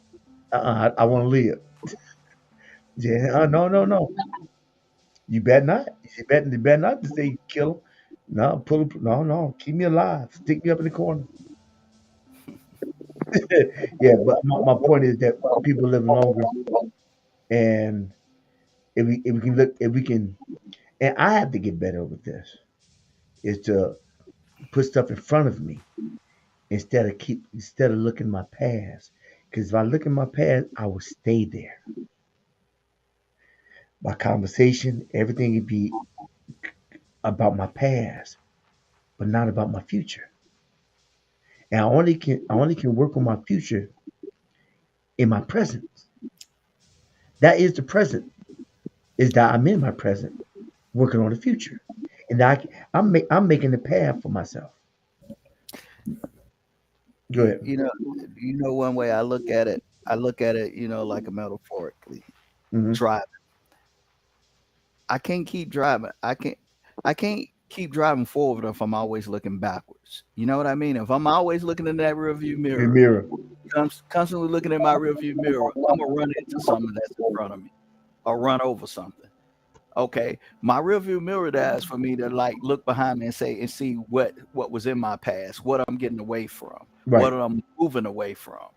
I want to live. Yeah, no, no, no. You better not. You better not to say kill him. No, pull him. No, no. Keep me alive. Stick me up in the corner. Yeah, but my point is that people living longer, and if we can look, if we can, and I have to get better with this, is to put stuff in front of me instead of looking my past. Because if I look in my past, I will stay there. My conversation, everything would be about my past, but not about my future. And I only can work on my future in my present. That is the present. Is that I'm in my present, working on the future, and I'm making the path for myself. Go You, ahead. you know, one way I look at it, like a metaphorically. Hmm. Driving. I can't keep driving. I can't keep driving forward if I'm always looking backwards. You know what I mean? If I'm always looking in that rearview The mirror, mirror. constantly looking at my rearview mirror, I'm gonna run into something that's in front of me or run over something. Okay, my rearview mirror there is for me to like look behind me and say and see what was in my past, what I'm getting away from, what Right. I'm moving away from.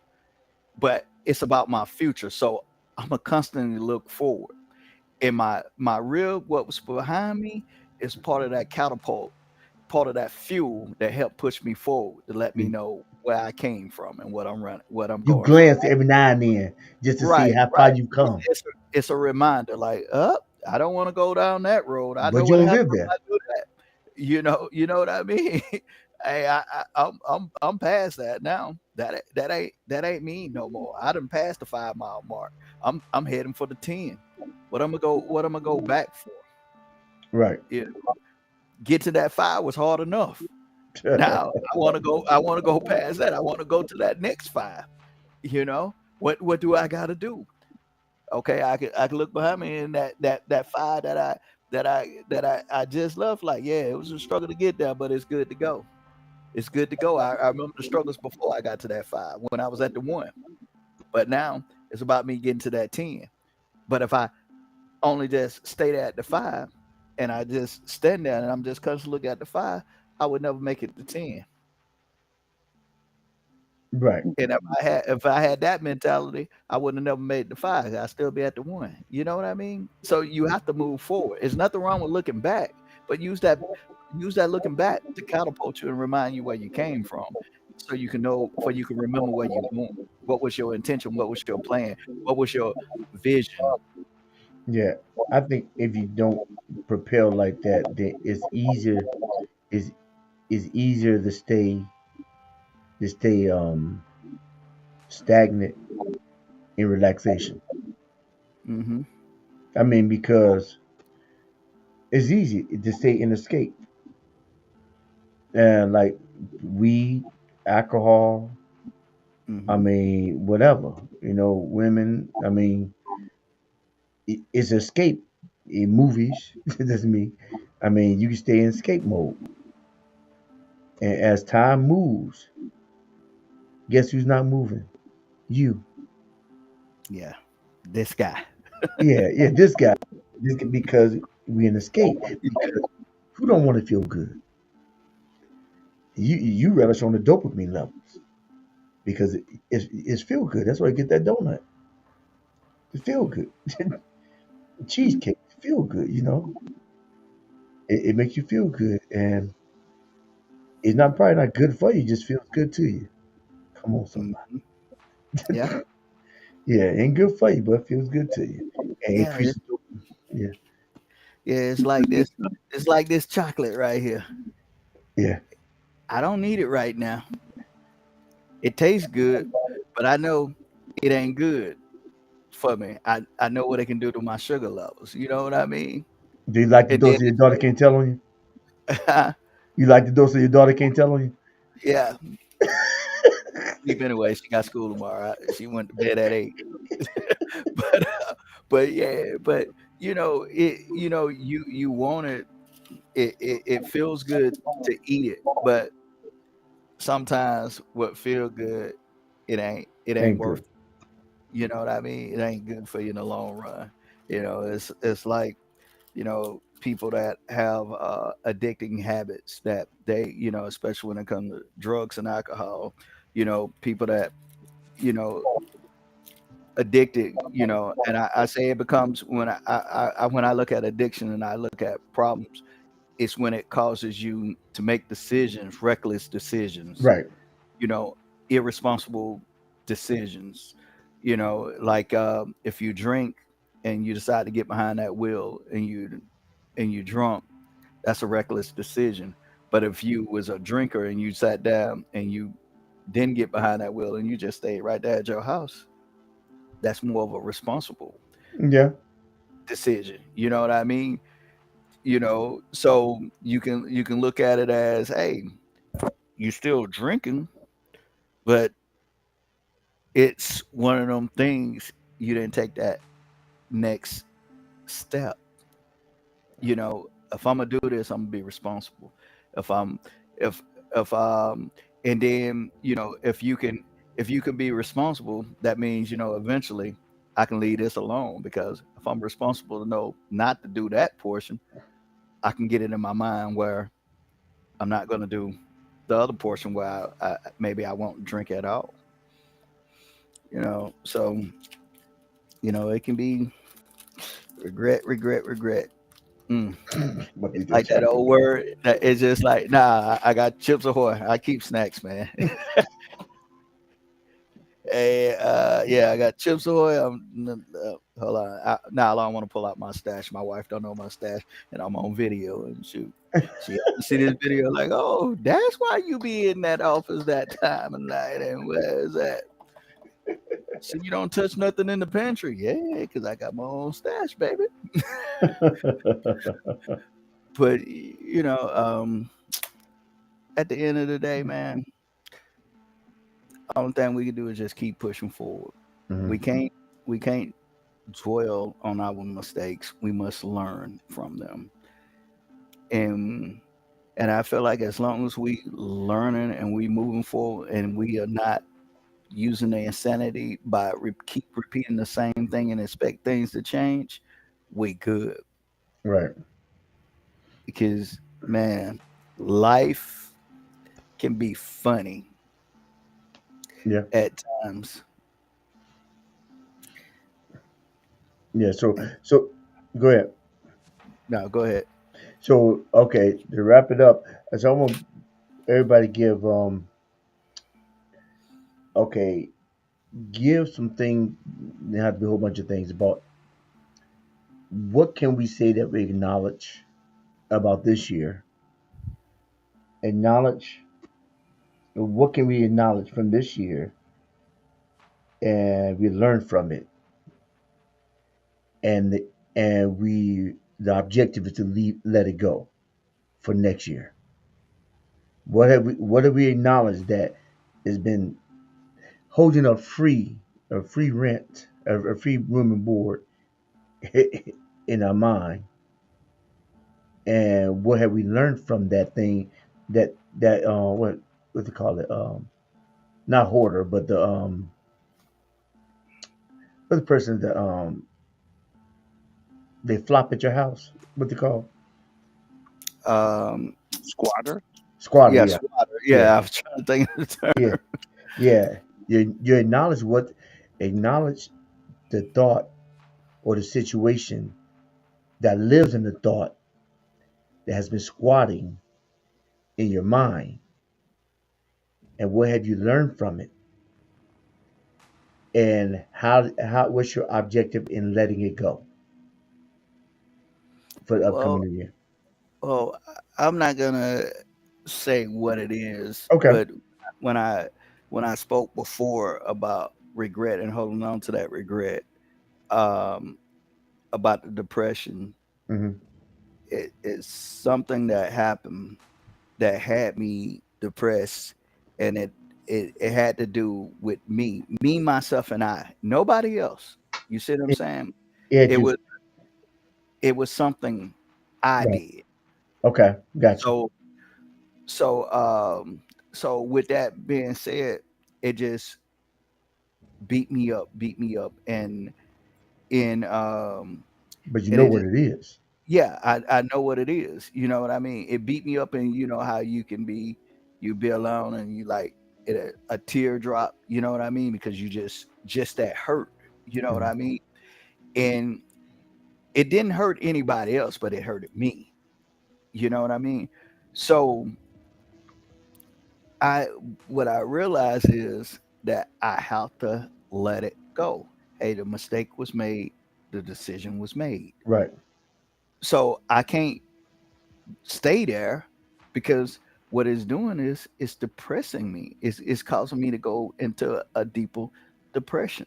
But it's about my future, so I'm gonna constantly look forward. And my real what was behind me is part of that catapult, part of that fuel that helped push me forward to let me know where I came from and what I'm running, what I'm You going for. glance every now and then just to see Right, how far right. you've It's come, it's a, it's a reminder, like, I don't want to go down that road. I know but you what don't happens live if there. I do that. You know what I mean? Hey, I'm past that now. That ain't me no more. I done passed the 5 mile mark. I'm heading for the 10. What I'm gonna go back for? Right. Yeah, get to that 5 was hard enough. Now I wanna go past that. I want to go to that next 5. What do I gotta do? Okay, I can look behind me and that 5 that I just left, like, yeah, it was a struggle to get there, but it's good to go. it's good to go. I remember the struggles before I got to that 5 when I was at the 1. But now it's about me getting to that 10. But if I only just stayed at the 5 and I just stand there and I'm just constantly looking at the 5, I would never make it to 10. Right. And if I had that mentality, I wouldn't have never made the 5. I'd still be at the 1. You know what I mean? So you have to move forward. There's nothing wrong with looking back, but use that looking back to catapult you and remind you where you came from, so you can know, for you can remember where you going. What was your intention? What was your plan? What was your vision? Yeah. I think if you don't prepare like that, then it's it's easier to stay stagnant in relaxation. Hmm. I mean, because it's easy to stay in escape. And like weed, alcohol, I Hmm. mean, whatever, women, I mean, it's escape in movies. That's me. I mean, you can stay in escape mode. And as time moves, guess who's not moving? You. Yeah, this guy. Yeah, yeah, this guy. Because we in escape. Because who don't want to feel good? You relish on the dopamine levels because it's feel good. That's why you get that donut. It feel good. Cheesecake feel good. It makes you feel good, and it's not probably not good for you. It just feels good to you. Come on, somebody. Mhm. Yeah, Yeah, it ain't good for you, but it feels good to you, and yeah, increases dopamine. Yeah, yeah. It's like this. It's like this chocolate right here. yeah. I don't need it right now. It tastes good, but I know it ain't good for me. I know what it can do to my sugar levels. You know what I mean? Do you like the And then dose of your daughter can't tell on you? it's You like the dose of your daughter can't tell on you? yeah. Sleep anyway. She got school tomorrow. She went to bed at 8. but but yeah, but you want it. It feels good to eat it, but sometimes what feel good, it ain't Ain't worth good. it. You know what I mean? It ain't good for you in the long run. It's like, people that have addicting habits that they, especially when it comes to drugs and alcohol, people that, you know, addicted, and I say it becomes when when I look at addiction and I look at problems, it's when it causes you to make decisions, reckless decisions, Right. you know, irresponsible decisions. Like if you drink and you decide to get behind that wheel and you drunk, that's a reckless decision. But if you was a drinker and you sat down and you didn't get behind that wheel and you just stayed right there at your house, that's more of a responsible Yeah. decision. You know what I mean? So you can look at it as, hey, you still drinking, but it's one of them things you didn't take that next step. If I'm gonna do this, I'm gonna be responsible. If I'm if if and then if you can be responsible, that means eventually I can leave this alone, because if I'm responsible to know not to do that portion, I can get it in my mind where I'm not gonna do the other portion where maybe I won't drink at all. So it can be regret, regret, regret. Mm. But It's you like just that trying to old word that it's just like, nah, I got Chips Ahoy. I keep snacks, man. Hey, yeah, I got Chips Ahoy. Hold on. Now I don't want to pull out my stash. My wife don't know my stash, and I'm on video and shoot. She had to see this video, like, oh, that's why you be in that office that time of night, and where is that? So you don't touch nothing in the pantry? Yeah, because I got my own stash, baby. But at the end of the day, man, only thing we can do is just keep pushing forward. We Mhm. can't we can't dwell on our mistakes. We must learn from them. And And I feel like as long as we learning and we moving forward and we are not using the insanity by keep repeating the same thing and expect things to change, we good. Right. Because man, life can be funny Yeah. at times. Yeah. So And so go ahead. no, go ahead. So okay, to wrap it up, so I want everybody give okay, give something. There have to be a whole bunch of things about what can we say that we acknowledge about this year. Acknowledge what can we acknowledge from this year, and we learn from it, and the objective is to let it go for next year. What have we acknowledged that has been holding a free rent, a free room and board in our mind, and what have we learned from that thing that what they call it, not hoarder, but the person that they flop at your house, what they call Um, Squatter. squatter. yeah, Yeah, squatter. yeah, Yeah, I was trying to think of the yeah, term. yeah. You acknowledge the thought or the situation that lives in the thought that has been squatting in your mind, and what have you learned from it, and how what's your objective in letting it go for the Well, upcoming new year. I'm not gonna say what it is, Okay. but when I when I spoke before about regret and holding on to that regret, um, about the depression, Hmm. it's something that happened that had me depressed, and it had to do with me, myself, and I. Nobody else. You see what I'm It, saying? it It just was it was something I right. did. Okay, gotcha. So so so with that being said, it just beat me up, and in But you and know it what just it is. yeah, I know what it is. You know what I mean? It beat me up, and you know how you be alone and you like it a teardrop. You know what I mean? Because you just that hurt. You know what Hmm. I mean? And it didn't hurt anybody else, but it hurted me. You know what I mean? So I what I realize is that I have to let it go. Hey, the mistake was made, the decision was made. Right. So I can't stay there because what it's doing is it's depressing me. It's causing me to go into a deeper depression.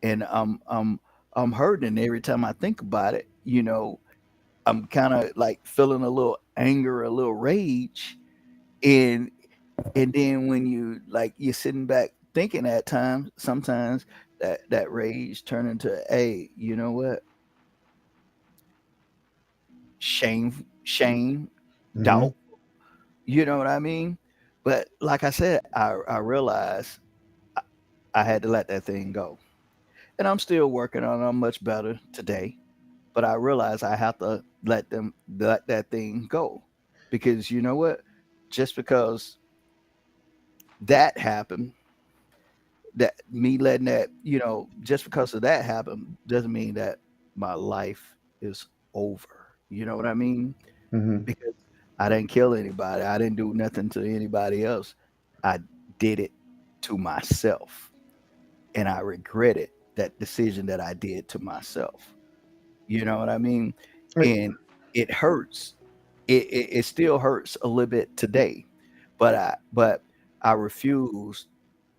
And I'm hurting every time I think about it. You know, I'm kind of like feeling a little anger, a little rage. And and then when you like you're sitting back thinking at times, sometimes that rage turn into, hey, you know what? Shame, Hmm. doubt. You know what I mean? But like I said, I realized I, I had to let that thing go. And I'm still working on it. I'm much better today. But I realized I have to let that thing go. Because you know what? Just because that happened, that me letting that, just because of that happened doesn't mean that my life is over. You know what I mean? Hmm. Because I didn't kill anybody. I didn't do nothing to anybody else. I did it to myself. And I regretted that decision that I did to myself. You know what I mean? And it hurts. It still hurts a little bit today. But I refuse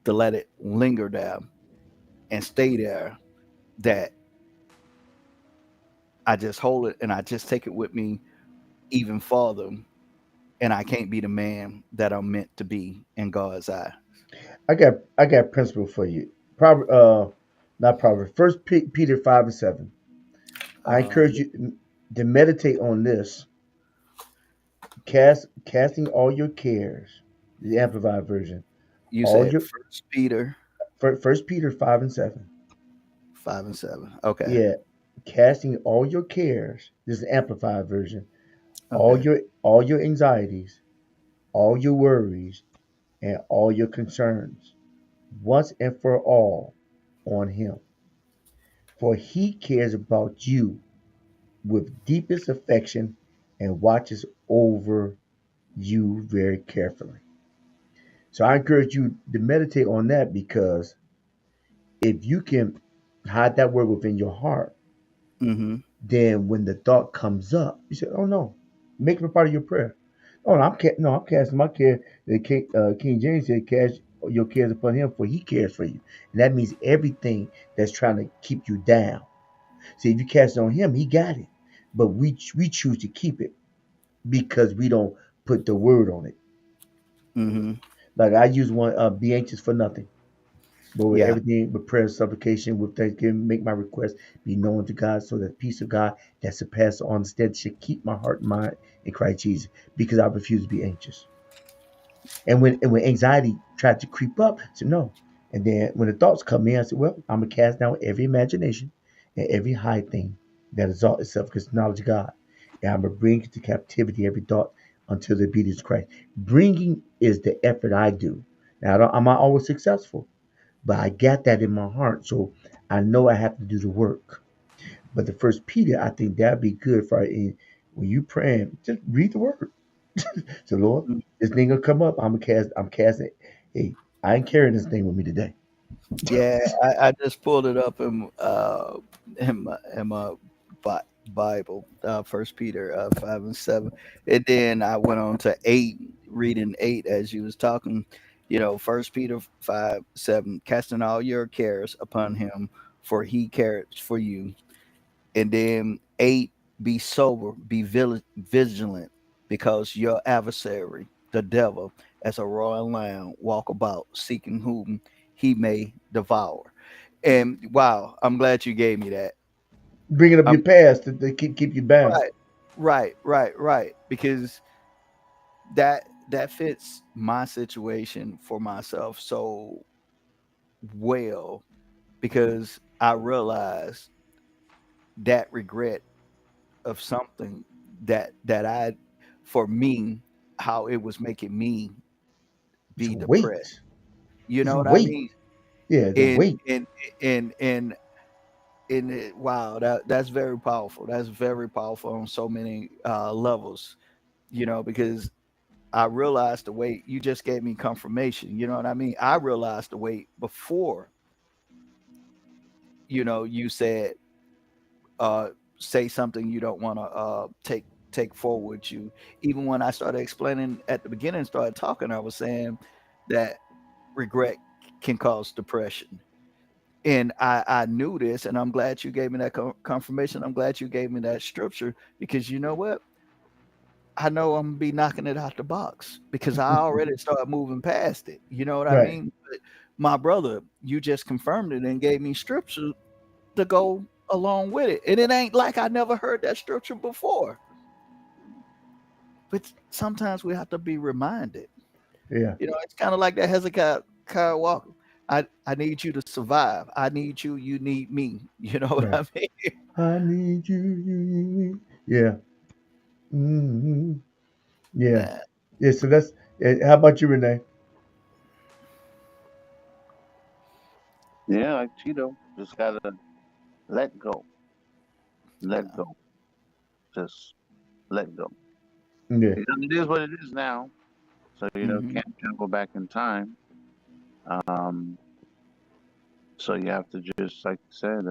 to let it linger there and stay there, that I just hold it and I just take it with me even farther, and I can't be the man that I'm meant to be in God's eye. I got principle for you. Not Proverbs. First Peter 5:7. I encourage Yeah. you to meditate on this casting all your cares, the amplified version. You All said your First Peter First Peter 5:7. 5:7. Okay. Yeah, casting all your cares. This is the amplified version. Okay. All your anxieties, all your worries, and all your concerns, once and for all, on Him. For He cares about you with deepest affection and watches over you very carefully. So I encourage you to meditate on that, because if you can hide that word within your heart, Mm-hmm. then when the thought comes up, you say, "Oh no," make it a part of your prayer. Oh, no, I'm casting my care. King James said, "Cast your cares upon Him, for He cares for you." And that means everything that's trying to keep you down. See, if you cast it on Him, He got it. But we choose to keep it because we don't put the word on it. Mm-hmm. Like I use one, be anxious for nothing, but with Yeah. everything, with prayer and supplication, with thanksgiving, make my request be known to God, so that the peace of God that surpasses all understanding should keep my heart and mind in Christ Jesus, because I refuse to be anxious. And when anxiety tried to creep up, I said no. And then when the thoughts come in, I said, well, I'm gonna cast down every imagination and every high thing that exalts itself against the knowledge of God. And I'm gonna bring into captivity every thought until the obedience of Christ. Bringing is the effort I do. Now I'm not always successful, but I got that in my heart, so I know I have to do the work. But the First Peter, I think that'd be good for when you praying. Just read the word. So Lord, this thing will come up. I'm casting. Hey, I ain't carrying this thing with me today. Yeah, I just pulled it up in my Bible, First Peter 5:7, and then I went on to 8, reading 8 as you was talking. First Peter 5:7, casting all your cares upon Him, for He cares for you. And then 8, be sober, be vigilant, because your adversary, the devil, as a roaring lion, walk about seeking whom he may devour. And wow, I'm glad you gave me that. Bringing up Um, your past to keep you bound. right, right. Because that fits my situation for myself so well, because I realized that regret of something that I, for me, how it was making me It's be depressed. weight. You It's know what I weight. mean? Yeah, the And weight. and wow, that's very powerful. That's very powerful on so many levels. Because I realized the weight. You just gave me confirmation. You know what I mean? I realized the weight before. You said, uh, say something you don't want to take forward with you. Even when I started explaining at the beginning, started talking, I was saying that regret can cause depression. And I knew this, and I'm glad you gave me that confirmation. I'm glad you gave me that scripture, because you know what? I know I'm gonna be knocking it out the box, because I already started moving past it. You know what I Right. mean? But my brother, you just confirmed it and gave me scripture to go along with it. And it ain't like I never heard that scripture before. But sometimes we have to be reminded. Yeah. It's kind of like that Hezekiah Walker. I need you to survive. I need you. You need me. You know what Right. I mean? I need you. You need me. Yeah. hmm Yeah. Nah. Yeah. So that's. How about you, Renee? Yeah, like Cheeto, just gotta let go, let go, just let go. Yeah. Because it is what it is now. So Hmm. can't go back in time. Um, so you have to just, like you said,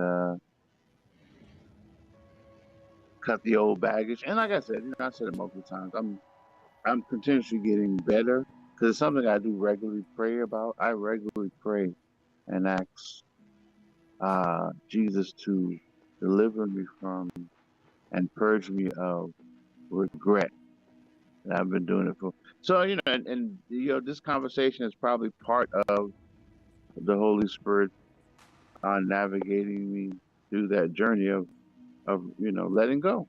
cut the old baggage. And like I said, I said it multiple times. I'm continuously getting better because it's something I do regularly pray about. I regularly pray and ask Jesus to deliver me from and purge me of regret. And I've been doing it for so and this conversation is probably part of the Holy Spirit navigating me through that journey of letting go.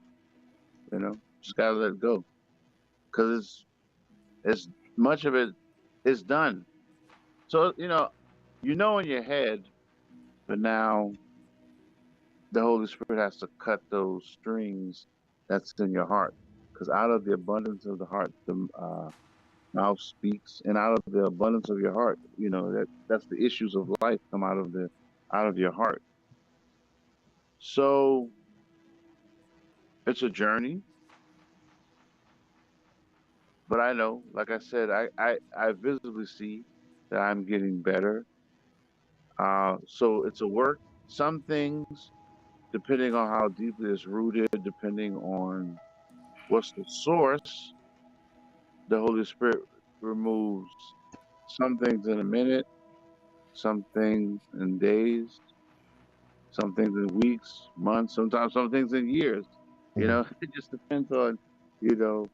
Just gotta let go. because it's much of it is done. So you know in your head, but now the Holy Spirit has to cut those strings that's in your heart, because out of the abundance of the heart, the mouth speaks, and out of the abundance of your heart, that's the issues of life come out of your heart. So it's a journey, but I know, like I said, I visibly see that I'm getting better. So it's a work. Some things, depending on how deeply it's rooted, depending on what's the source, the Holy Spirit removes some things in a minute, some things in days, some things in weeks, months, sometimes some things in years. Mm, It just depends on, you know,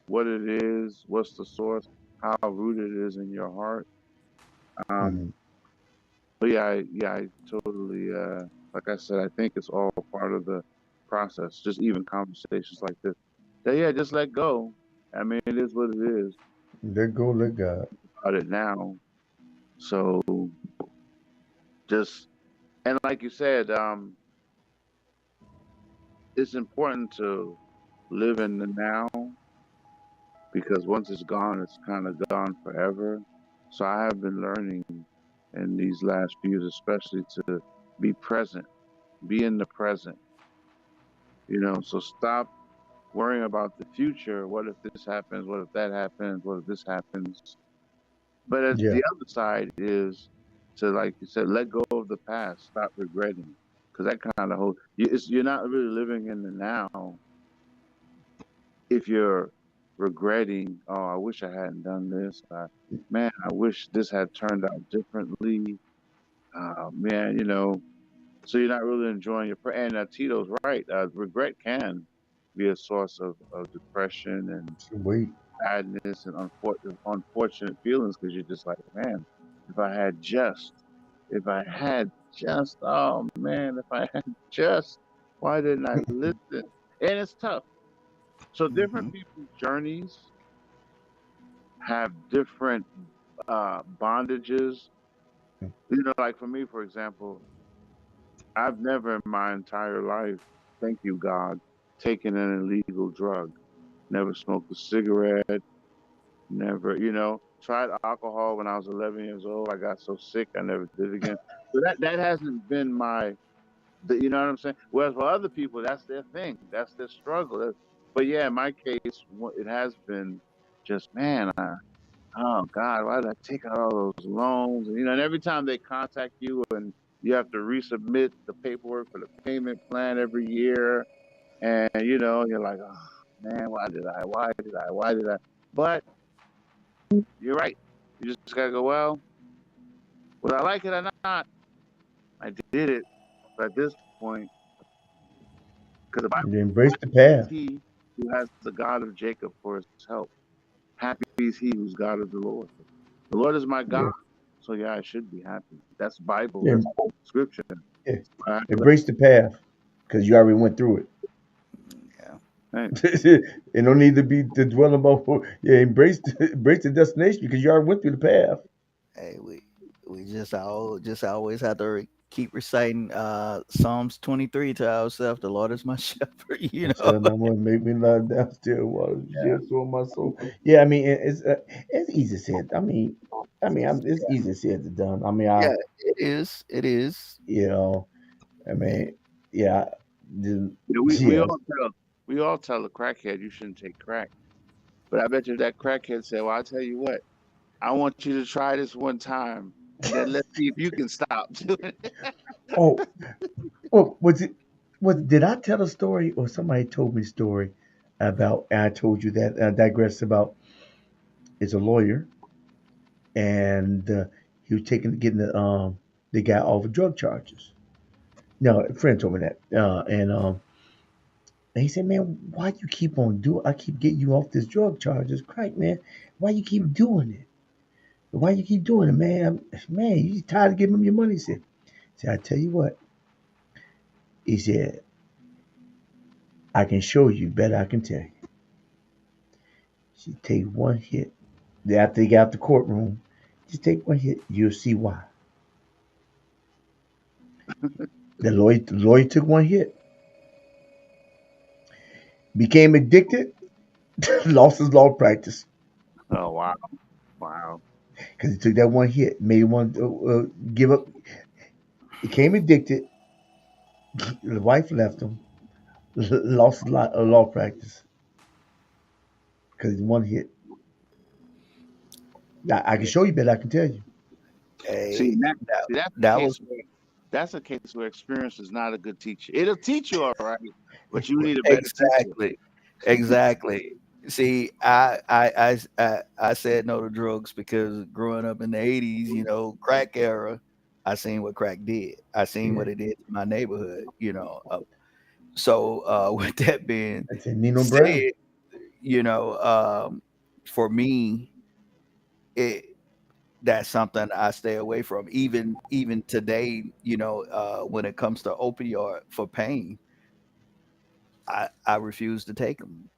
what it is, what's the source, how rooted it is in your heart. Um, mm. but yeah, I totally, like I said, I think it's all part of the process. Just even conversations like this. Yeah, just let go. I mean, it is what it is. Let go, let God. About it now. So just and like you said, it's important to live in the now because once it's gone, it's kind of gone forever. So I have been learning in these last few years, especially to be present, be in the present. So stop worrying about the future. What if this happens? What if that happens? What if this happens? But Yeah. the other side is to, like you said, let go of the past. Stop regretting, because that kind of you're not really living in the now if you're regretting. Oh, I wish I hadn't done this. Man, I wish this had turned out differently. Man, so you're not really enjoying and Tito's right. Regret can be a source of depression and Wait. sadness and unfortunate feelings because you're just like, man, if I had just, if I had just, oh man, if I had just, why didn't I listen? And it's tough. So different Hmm. people's journeys have different bondages. Like for me, for example, I've never in my entire life, thank you God, taken an illegal drug. Never smoked a cigarette. Never, tried alcohol when I was 11 years old. I got so sick, I never did it again. So that hasn't been you know what I'm saying? Whereas for other people, that's their thing, that's their struggle. But yeah, in my case, it has been just, man, oh God, why did I take out all those loans? And every time they contact you and you have to resubmit the paperwork for the payment plan every year, and you're like, oh man, why did I? Why did I? Why did I? But you're right. You just gotta go, well, would I like it or not? I did it. But at this point, because the Bible You says, embrace the happy is path. he who has the God of Jacob for his help. Happy is he whose God is the Lord. The Lord is my God. Yeah. So yeah, I should be happy. That's Bible. Yeah. That's scripture. Yeah. I have to Embrace the path because you already went through it. Yeah. let, It don't need to be to dwell about. Yeah, embrace the destination because you already went through the path. Hey, we just always have to keep reciting Psalms 23 to ourselves. The Lord is my shepherd. I shall not want to make me lie down still water. Yeah. Yes, on my soul. Yeah, I mean it's easy said. It's easier said than done. I mean, Yeah, it is. It is. you know, I mean, yeah, the- we yeah. all tell a crackhead you shouldn't take crack. But I bet you that crackhead said, well, I'll tell you what, I want you to try this one time and then let's see if you can stop doing it. Oh, well, was it? Was did I tell a story or somebody told me a story about? And I told you that I digressed about. Is a lawyer and he was getting the guy off of drug charges. No, a friend told me that, and he said, "Man, why you keep on doing? I keep getting you off this drug charges, crack, man. Why you keep doing it? Why you keep doing it, man? Man, you tired of giving him your money?" He said, "I tell you what," he said, "I can show you better. I can tell you." She take one hit. After they get out the courtroom, just take one hit. You'll see why. The lawyer took one hit, became addicted, lost his law practice Oh wow, wow. because he took that one hit, made him want to give up. Became addicted. The wife left him, lost his law practice because one hit. I can show you, but I can tell you. See Hey, that that see, that's a that case was where experience is not a good teacher. It'll teach you all right, but you Well, need a better teacher. exactly, exactly. See, I said no to drugs because growing up in the '80s, crack era, I seen what crack did. I seen yeah, what it did to my neighborhood. So with that being I said Nino Brown. said, you know, um, for me, it that's something I stay away from. Even today, when it comes to opioid for pain, I refuse to take them.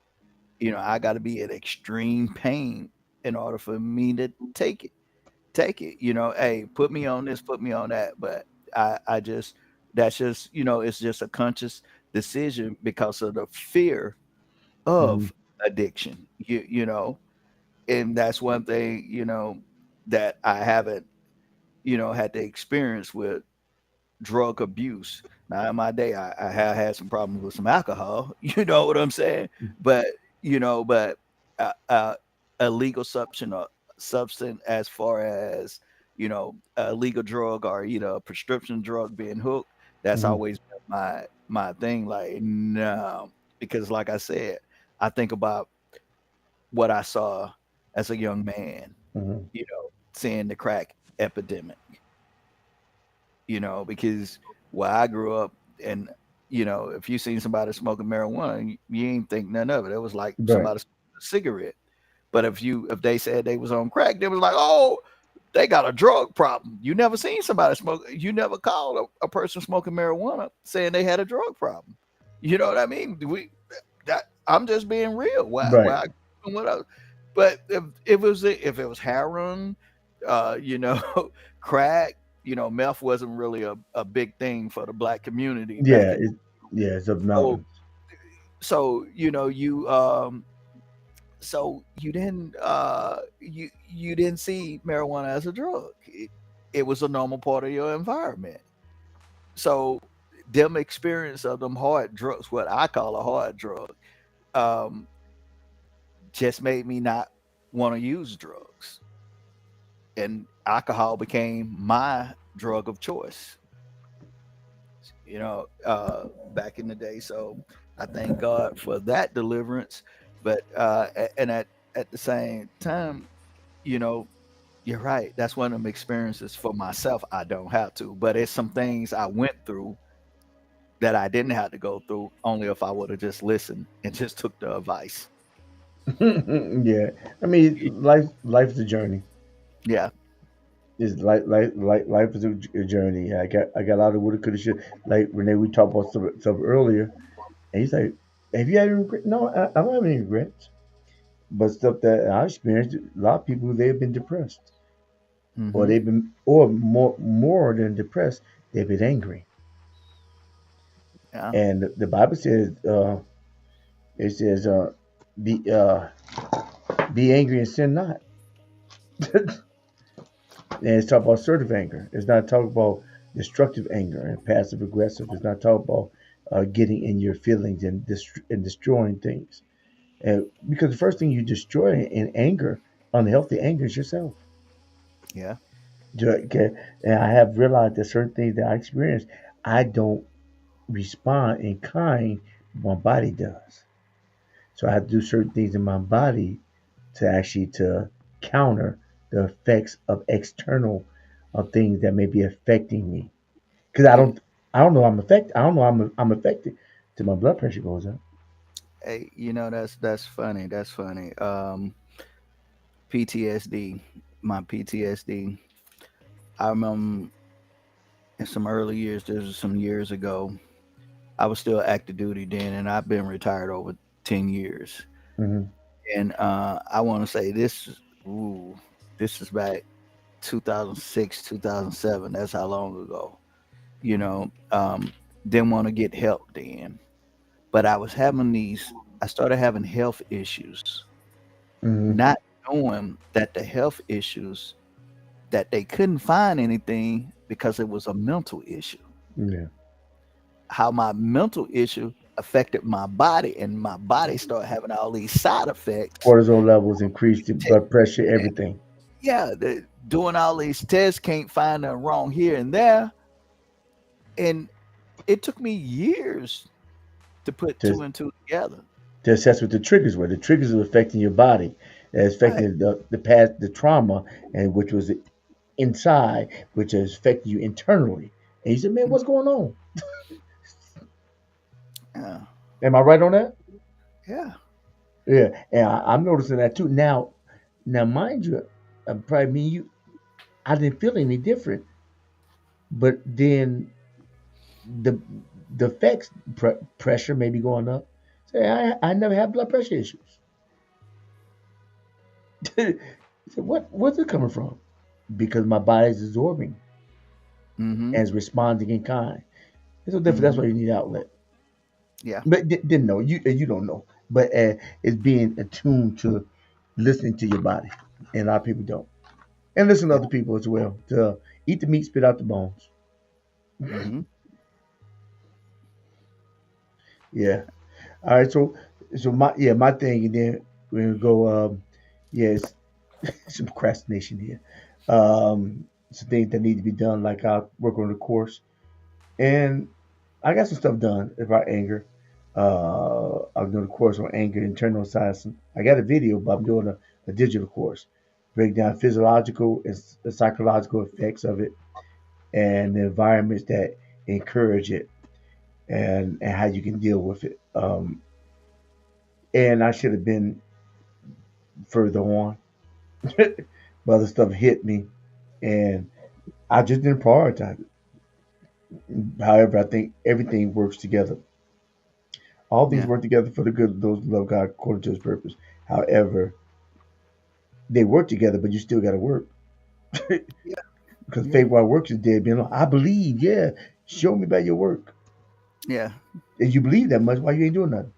I got to be in extreme pain in order for me to take it. Take it. Hey, put me on this, put me on that. But I just that's just it's just a conscious decision because of the fear Hmm. of addiction. And that's one thing that I haven't had to experience with drug abuse. Now, in my day, I have had some problems with some alcohol. You know what I'm saying? But but a legal substance as far as a legal drug or a prescription drug being hooked. That's Hmm. always been my thing. Like no, because like I said, I think about what I saw as a young man. Hmm. Seeing the crack epidemic because where I grew up, and if you seen somebody smoking marijuana, you ain't think none of it. It was like Right. somebody smoking a cigarette. But if they said they was on crack, they was like, oh, they got a drug problem. You never seen somebody smoke. You never called a person smoking marijuana saying they had a drug problem. You know what I mean? I'm just being real. Why Right. what else? But if it was heroin, crack, meth wasn't really a big thing for the black community back Yeah. in. Yeah. It's up So mountains. you didn't see marijuana as a drug. It was a normal part of your environment. So them experience of them hard drugs, what I call a hard drug, um, just made me not want to use drugs. And alcohol became my drug of choice, back in the day. So I thank God for that deliverance. But and at the same time, you know, you're right. That's one of them experiences for myself. I don't have to, but it's some things I went through that I didn't have to go through only if I would have just listened and just took the advice. Yeah. I mean, life's a journey. Yeah. Is life is a journey. I got a lot of woulda, coulda, should. Like Renee, we talked about stuff earlier, and he's like, "Have you had any regret?" No, I don't have any regrets. But stuff that I experienced, a lot of people they've been depressed, or Hmm. they've been, or more than depressed, they've been angry. Yeah. And the Bible says, it says, be be angry and sin not. And it's talking about assertive anger. It's not talking about destructive anger and passive aggressive. It's not talking about getting in your feelings and destroying things. Because the first thing you destroy in anger, unhealthy anger, is yourself. Yeah. Okay? And I have realized that certain things that I experience, I don't respond in kind, my body does. So I have to do certain things in my body to actually to counter the effects of external of things that may be affecting me. Because Hey, I don't know I'm affected. I don't know I'm affected till my blood pressure goes up. hey, that's funny. That's funny. PTSD, my PTSD. I remember in some early years, this was some years ago. I was still active duty then, and I've been retired over 10 years. Hmm. And I want to say this. Ooh, this is back 2006, 2007. That's how long ago. You know, didn't want to get help then, but I was having these. I started having health issues, Hmm. not knowing that the health issues that they couldn't find anything because it was a mental issue. Yeah. How my mental issue affected my body, and my body started having all these side effects. Cortisol levels increased, the blood pressure, everything. Yeah, doing all these tests can't find nothing wrong here and there, and it took me years to put To, two and two together. to assess what the triggers were. The triggers are affecting your body. It's Right. affecting the past, the trauma, and which was inside, which is affecting you internally. And you said, man, what's going on? Yeah. Am I right on that? Yeah. Yeah, and I'm noticing that too. Now, mind you, probably me, you, I didn't feel any different, but then the the effects, pressure may be going up. Say, I never had blood pressure issues. So where's it coming from? Because my body's absorbing Mm-hmm. and is responding in kind. It's so different. That's Mm-hmm. why you need outlet. Yeah. But didn't know you don't know, but it's being attuned to listening to your body, and a lot of people don't. And listen to Yeah. other people as well. To eat the meat, spit out the bones. Mm-hmm. Yeah. All right. So my thing, and then we're gonna go. Yes, some procrastination here. Some things that need to be done, like I work on the course, and I got some stuff done about anger. I'm doing a course on anger, internal science. I got a video, but I'm doing a digital course, break down physiological and psychological effects of it, and the environments that encourage it, and how you can deal with it. And I should have been further on, but other stuff hit me, and I just didn't prioritize it. However, I think everything works together. All things Yeah. work together for the good of those who love God according to His purpose. However, they work together, but you still got to work Yeah. because Yeah. faith while works is dead. Being like, I believe, yeah. Show me by your work. Yeah. If you believe that much, why you ain't doing nothing?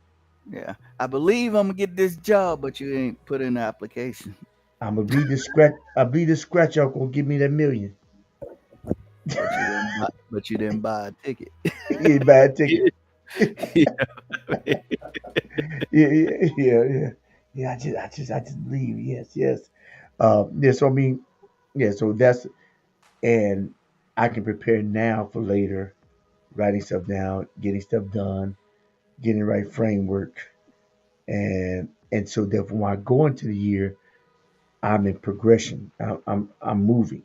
Yeah. I believe I'm gonna get this job, but you ain't put in the application. I'm gonna believe this scratch. I believe this scratch out gonna give me that million. But you didn't buy. But you didn't buy a ticket. Yeah, bad ticket. Yeah. Yeah. Yeah, I just believe. Yes, yes. Yeah. So I mean, yeah. So that's and I can prepare now for later, writing stuff down, getting stuff done, getting the right framework, and so that when I go into the year, I'm in progression. I'm moving,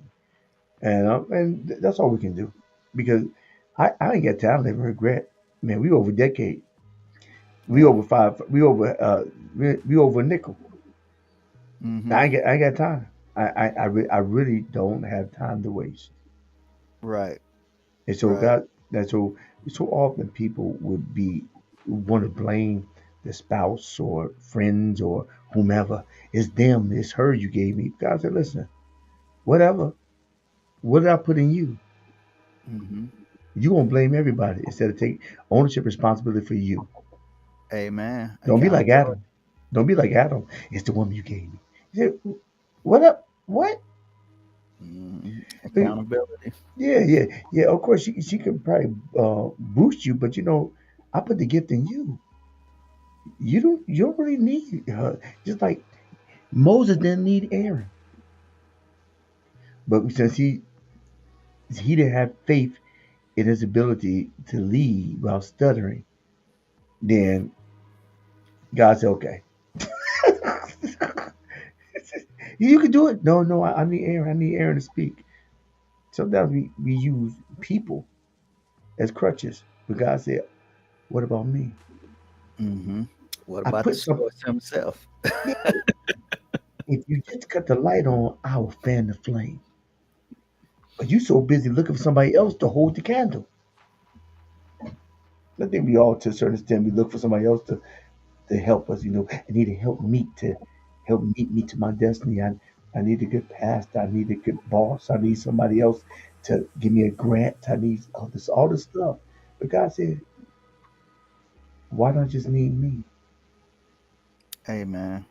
and that's all we can do, because I ain't got time to live in regret. Man, we over a decade. We Yeah. over five. We over a nickel. Mm-hmm. I ain't got time. I really don't have time to waste. Right. And so Right. God, that so often people would be want to blame the spouse or friends or whomever. It's them. It's her you gave me. God said, listen, whatever. What did I put in you? Mm-hmm. You gonna blame everybody instead of take ownership responsibility for you. Amen. Don't be like Accountability. Adam. Don't be like Adam. It's the woman you gave me. He said, what up? What? Mm-hmm. Uh, Accountability. yeah. Of course, she could probably boost you, but I put the gift in you. You don't really need her. Just like Moses didn't need Aaron, but since he didn't have faith in his ability to lead while stuttering, then God said, okay, you can do it. No, I need Aaron. I need Aaron to speak. Sometimes we use people as crutches, but God said, what about me? Mm-hmm. What I about the put some. source himself? Yeah, if you just cut the light on, I will fan the flame. But you so busy looking for somebody else to hold the candle. I think we all, to a certain extent, we look for somebody else to. to help us. I need to help meet me to my destiny. I need a good pastor. I need a good boss. I need somebody else to give me a grant. I need all this stuff. But God said, why not just need me? Hey man,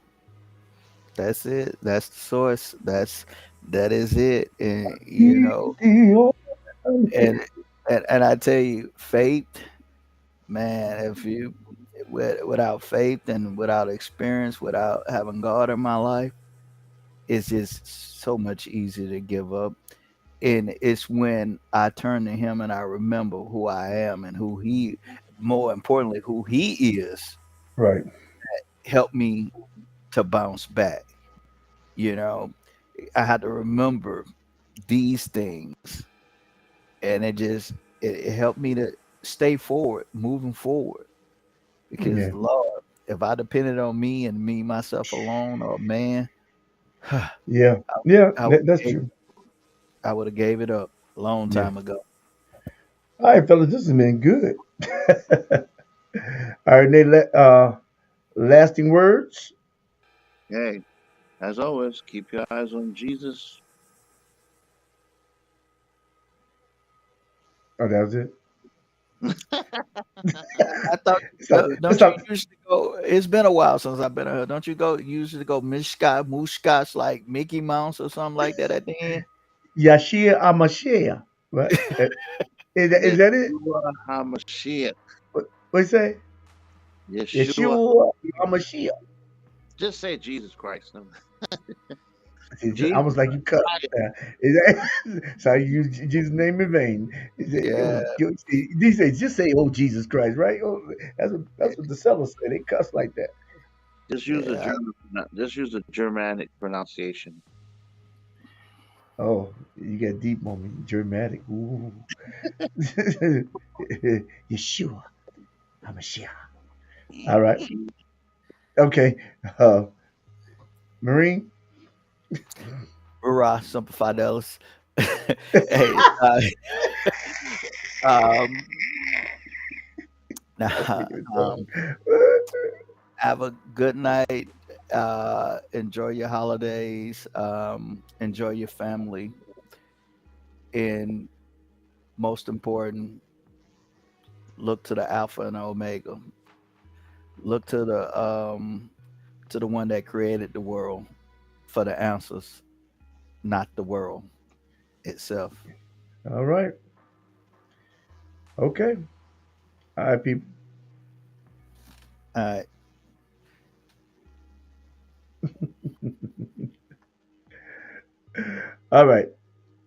that's it. That's the source. That is it. And He's the only. and I tell you, faith, man. If you without faith and without experience, without having God in my life, it's just so much easier to give up. And it's when I turn to Him and I remember who I am and who He, more importantly, who He is, Right. help me to bounce back. You know, I had to remember these things, and it helped me to stay forward, moving forward. Because Yeah. Lord, if I depended on me and me myself alone, or man, I, Yeah. Yeah. I would That's gave, true. I would have gave it up a long Yeah. time ago. All right, fellas, this has been good. All right, Nate, lasting words. Hey, as always, keep your eyes on Jesus. Oh, that was it. I thought, It's not, it's don't you not, usually go? It's been a while since I've been here. Don't you go usually go Mishka, Mushkas like Mickey Mouse or something like that at the end? Yashia Amashia. Right? Is that it? Yeshua HaMashiach. What you say? Yeshua. Yeshua Amashia. Just say Jesus Christ. No. It's Jesus almost like you cut. Christ. Is that, so you use Jesus' name in vain. He said, Yeah, he said, just say, "Oh Jesus Christ," right? Oh, that's what the sellers say. They cuss like that. Just use a yeah. German. Just use a Germanic pronunciation. Oh, you got deep on me, dramatic. Ooh. Yeshua Hamashiach. All right. Okay. Marine. Hurrah, Semper Fidelis. Hey, um, nah, have a good night. Enjoy your holidays. Enjoy your family. And most important, look to the Alpha and Omega. Look to the one that created the world for the answers, not the world itself. All right. Okay. All right, people. All right. All right.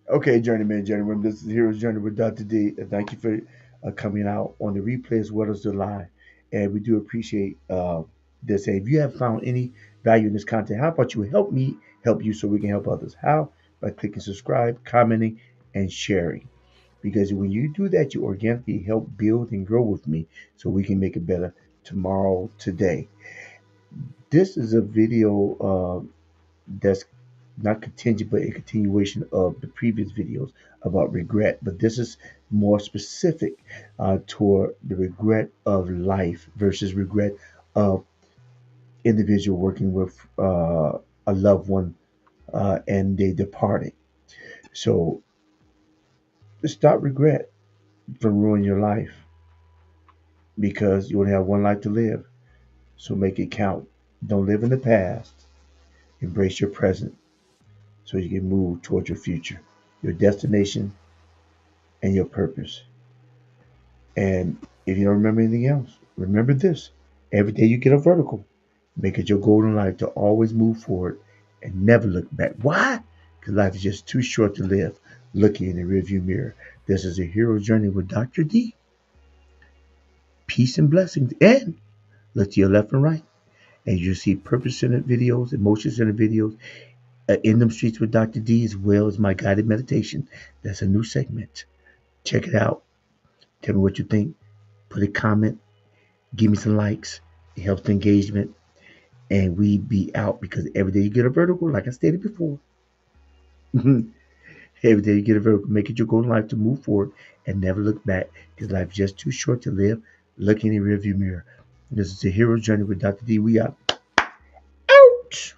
Okay, journeyman, journeyman. This is Hero's Journey with Dr. D. Thank you for coming out on the replay as well as the live. And we do appreciate this. And if you have found any value in this content, how about you help me help you so we can help others? How? By clicking subscribe, commenting, and sharing. Because when you do that, you organically help build and grow with me so we can make it better tomorrow, today. This is a video that's not contingent, but a continuation of the previous videos about regret. But this is more specific toward the regret of life versus regret of individual working with a loved one and they departed. So stop regret from ruining your life because you only have one life to live. So make it count. Don't live in the past. Embrace your present so you can move towards your future, your destination, and your purpose. And if you don't remember anything else, remember this. Every day you get a vertical, make it your goal in life to always move forward and never look back. Why? Because life is just too short to live looking in the rearview mirror. This is a hero journey with Dr. D. Peace and blessings. And look to your left and right. And you see purpose in the videos, emotions in the videos, in them streets with Dr. D, as well as my guided meditation. That's a new segment. Check it out. Tell me what you think. Put a comment. Give me some likes. It helps the engagement. And we be out because every day you get a vertical, like I stated before. Every day you get a vertical, make it your goal in life to move forward and never look back because life is just too short to live looking in the rearview mirror. This is the Hero Journey with Dr. D. We are out.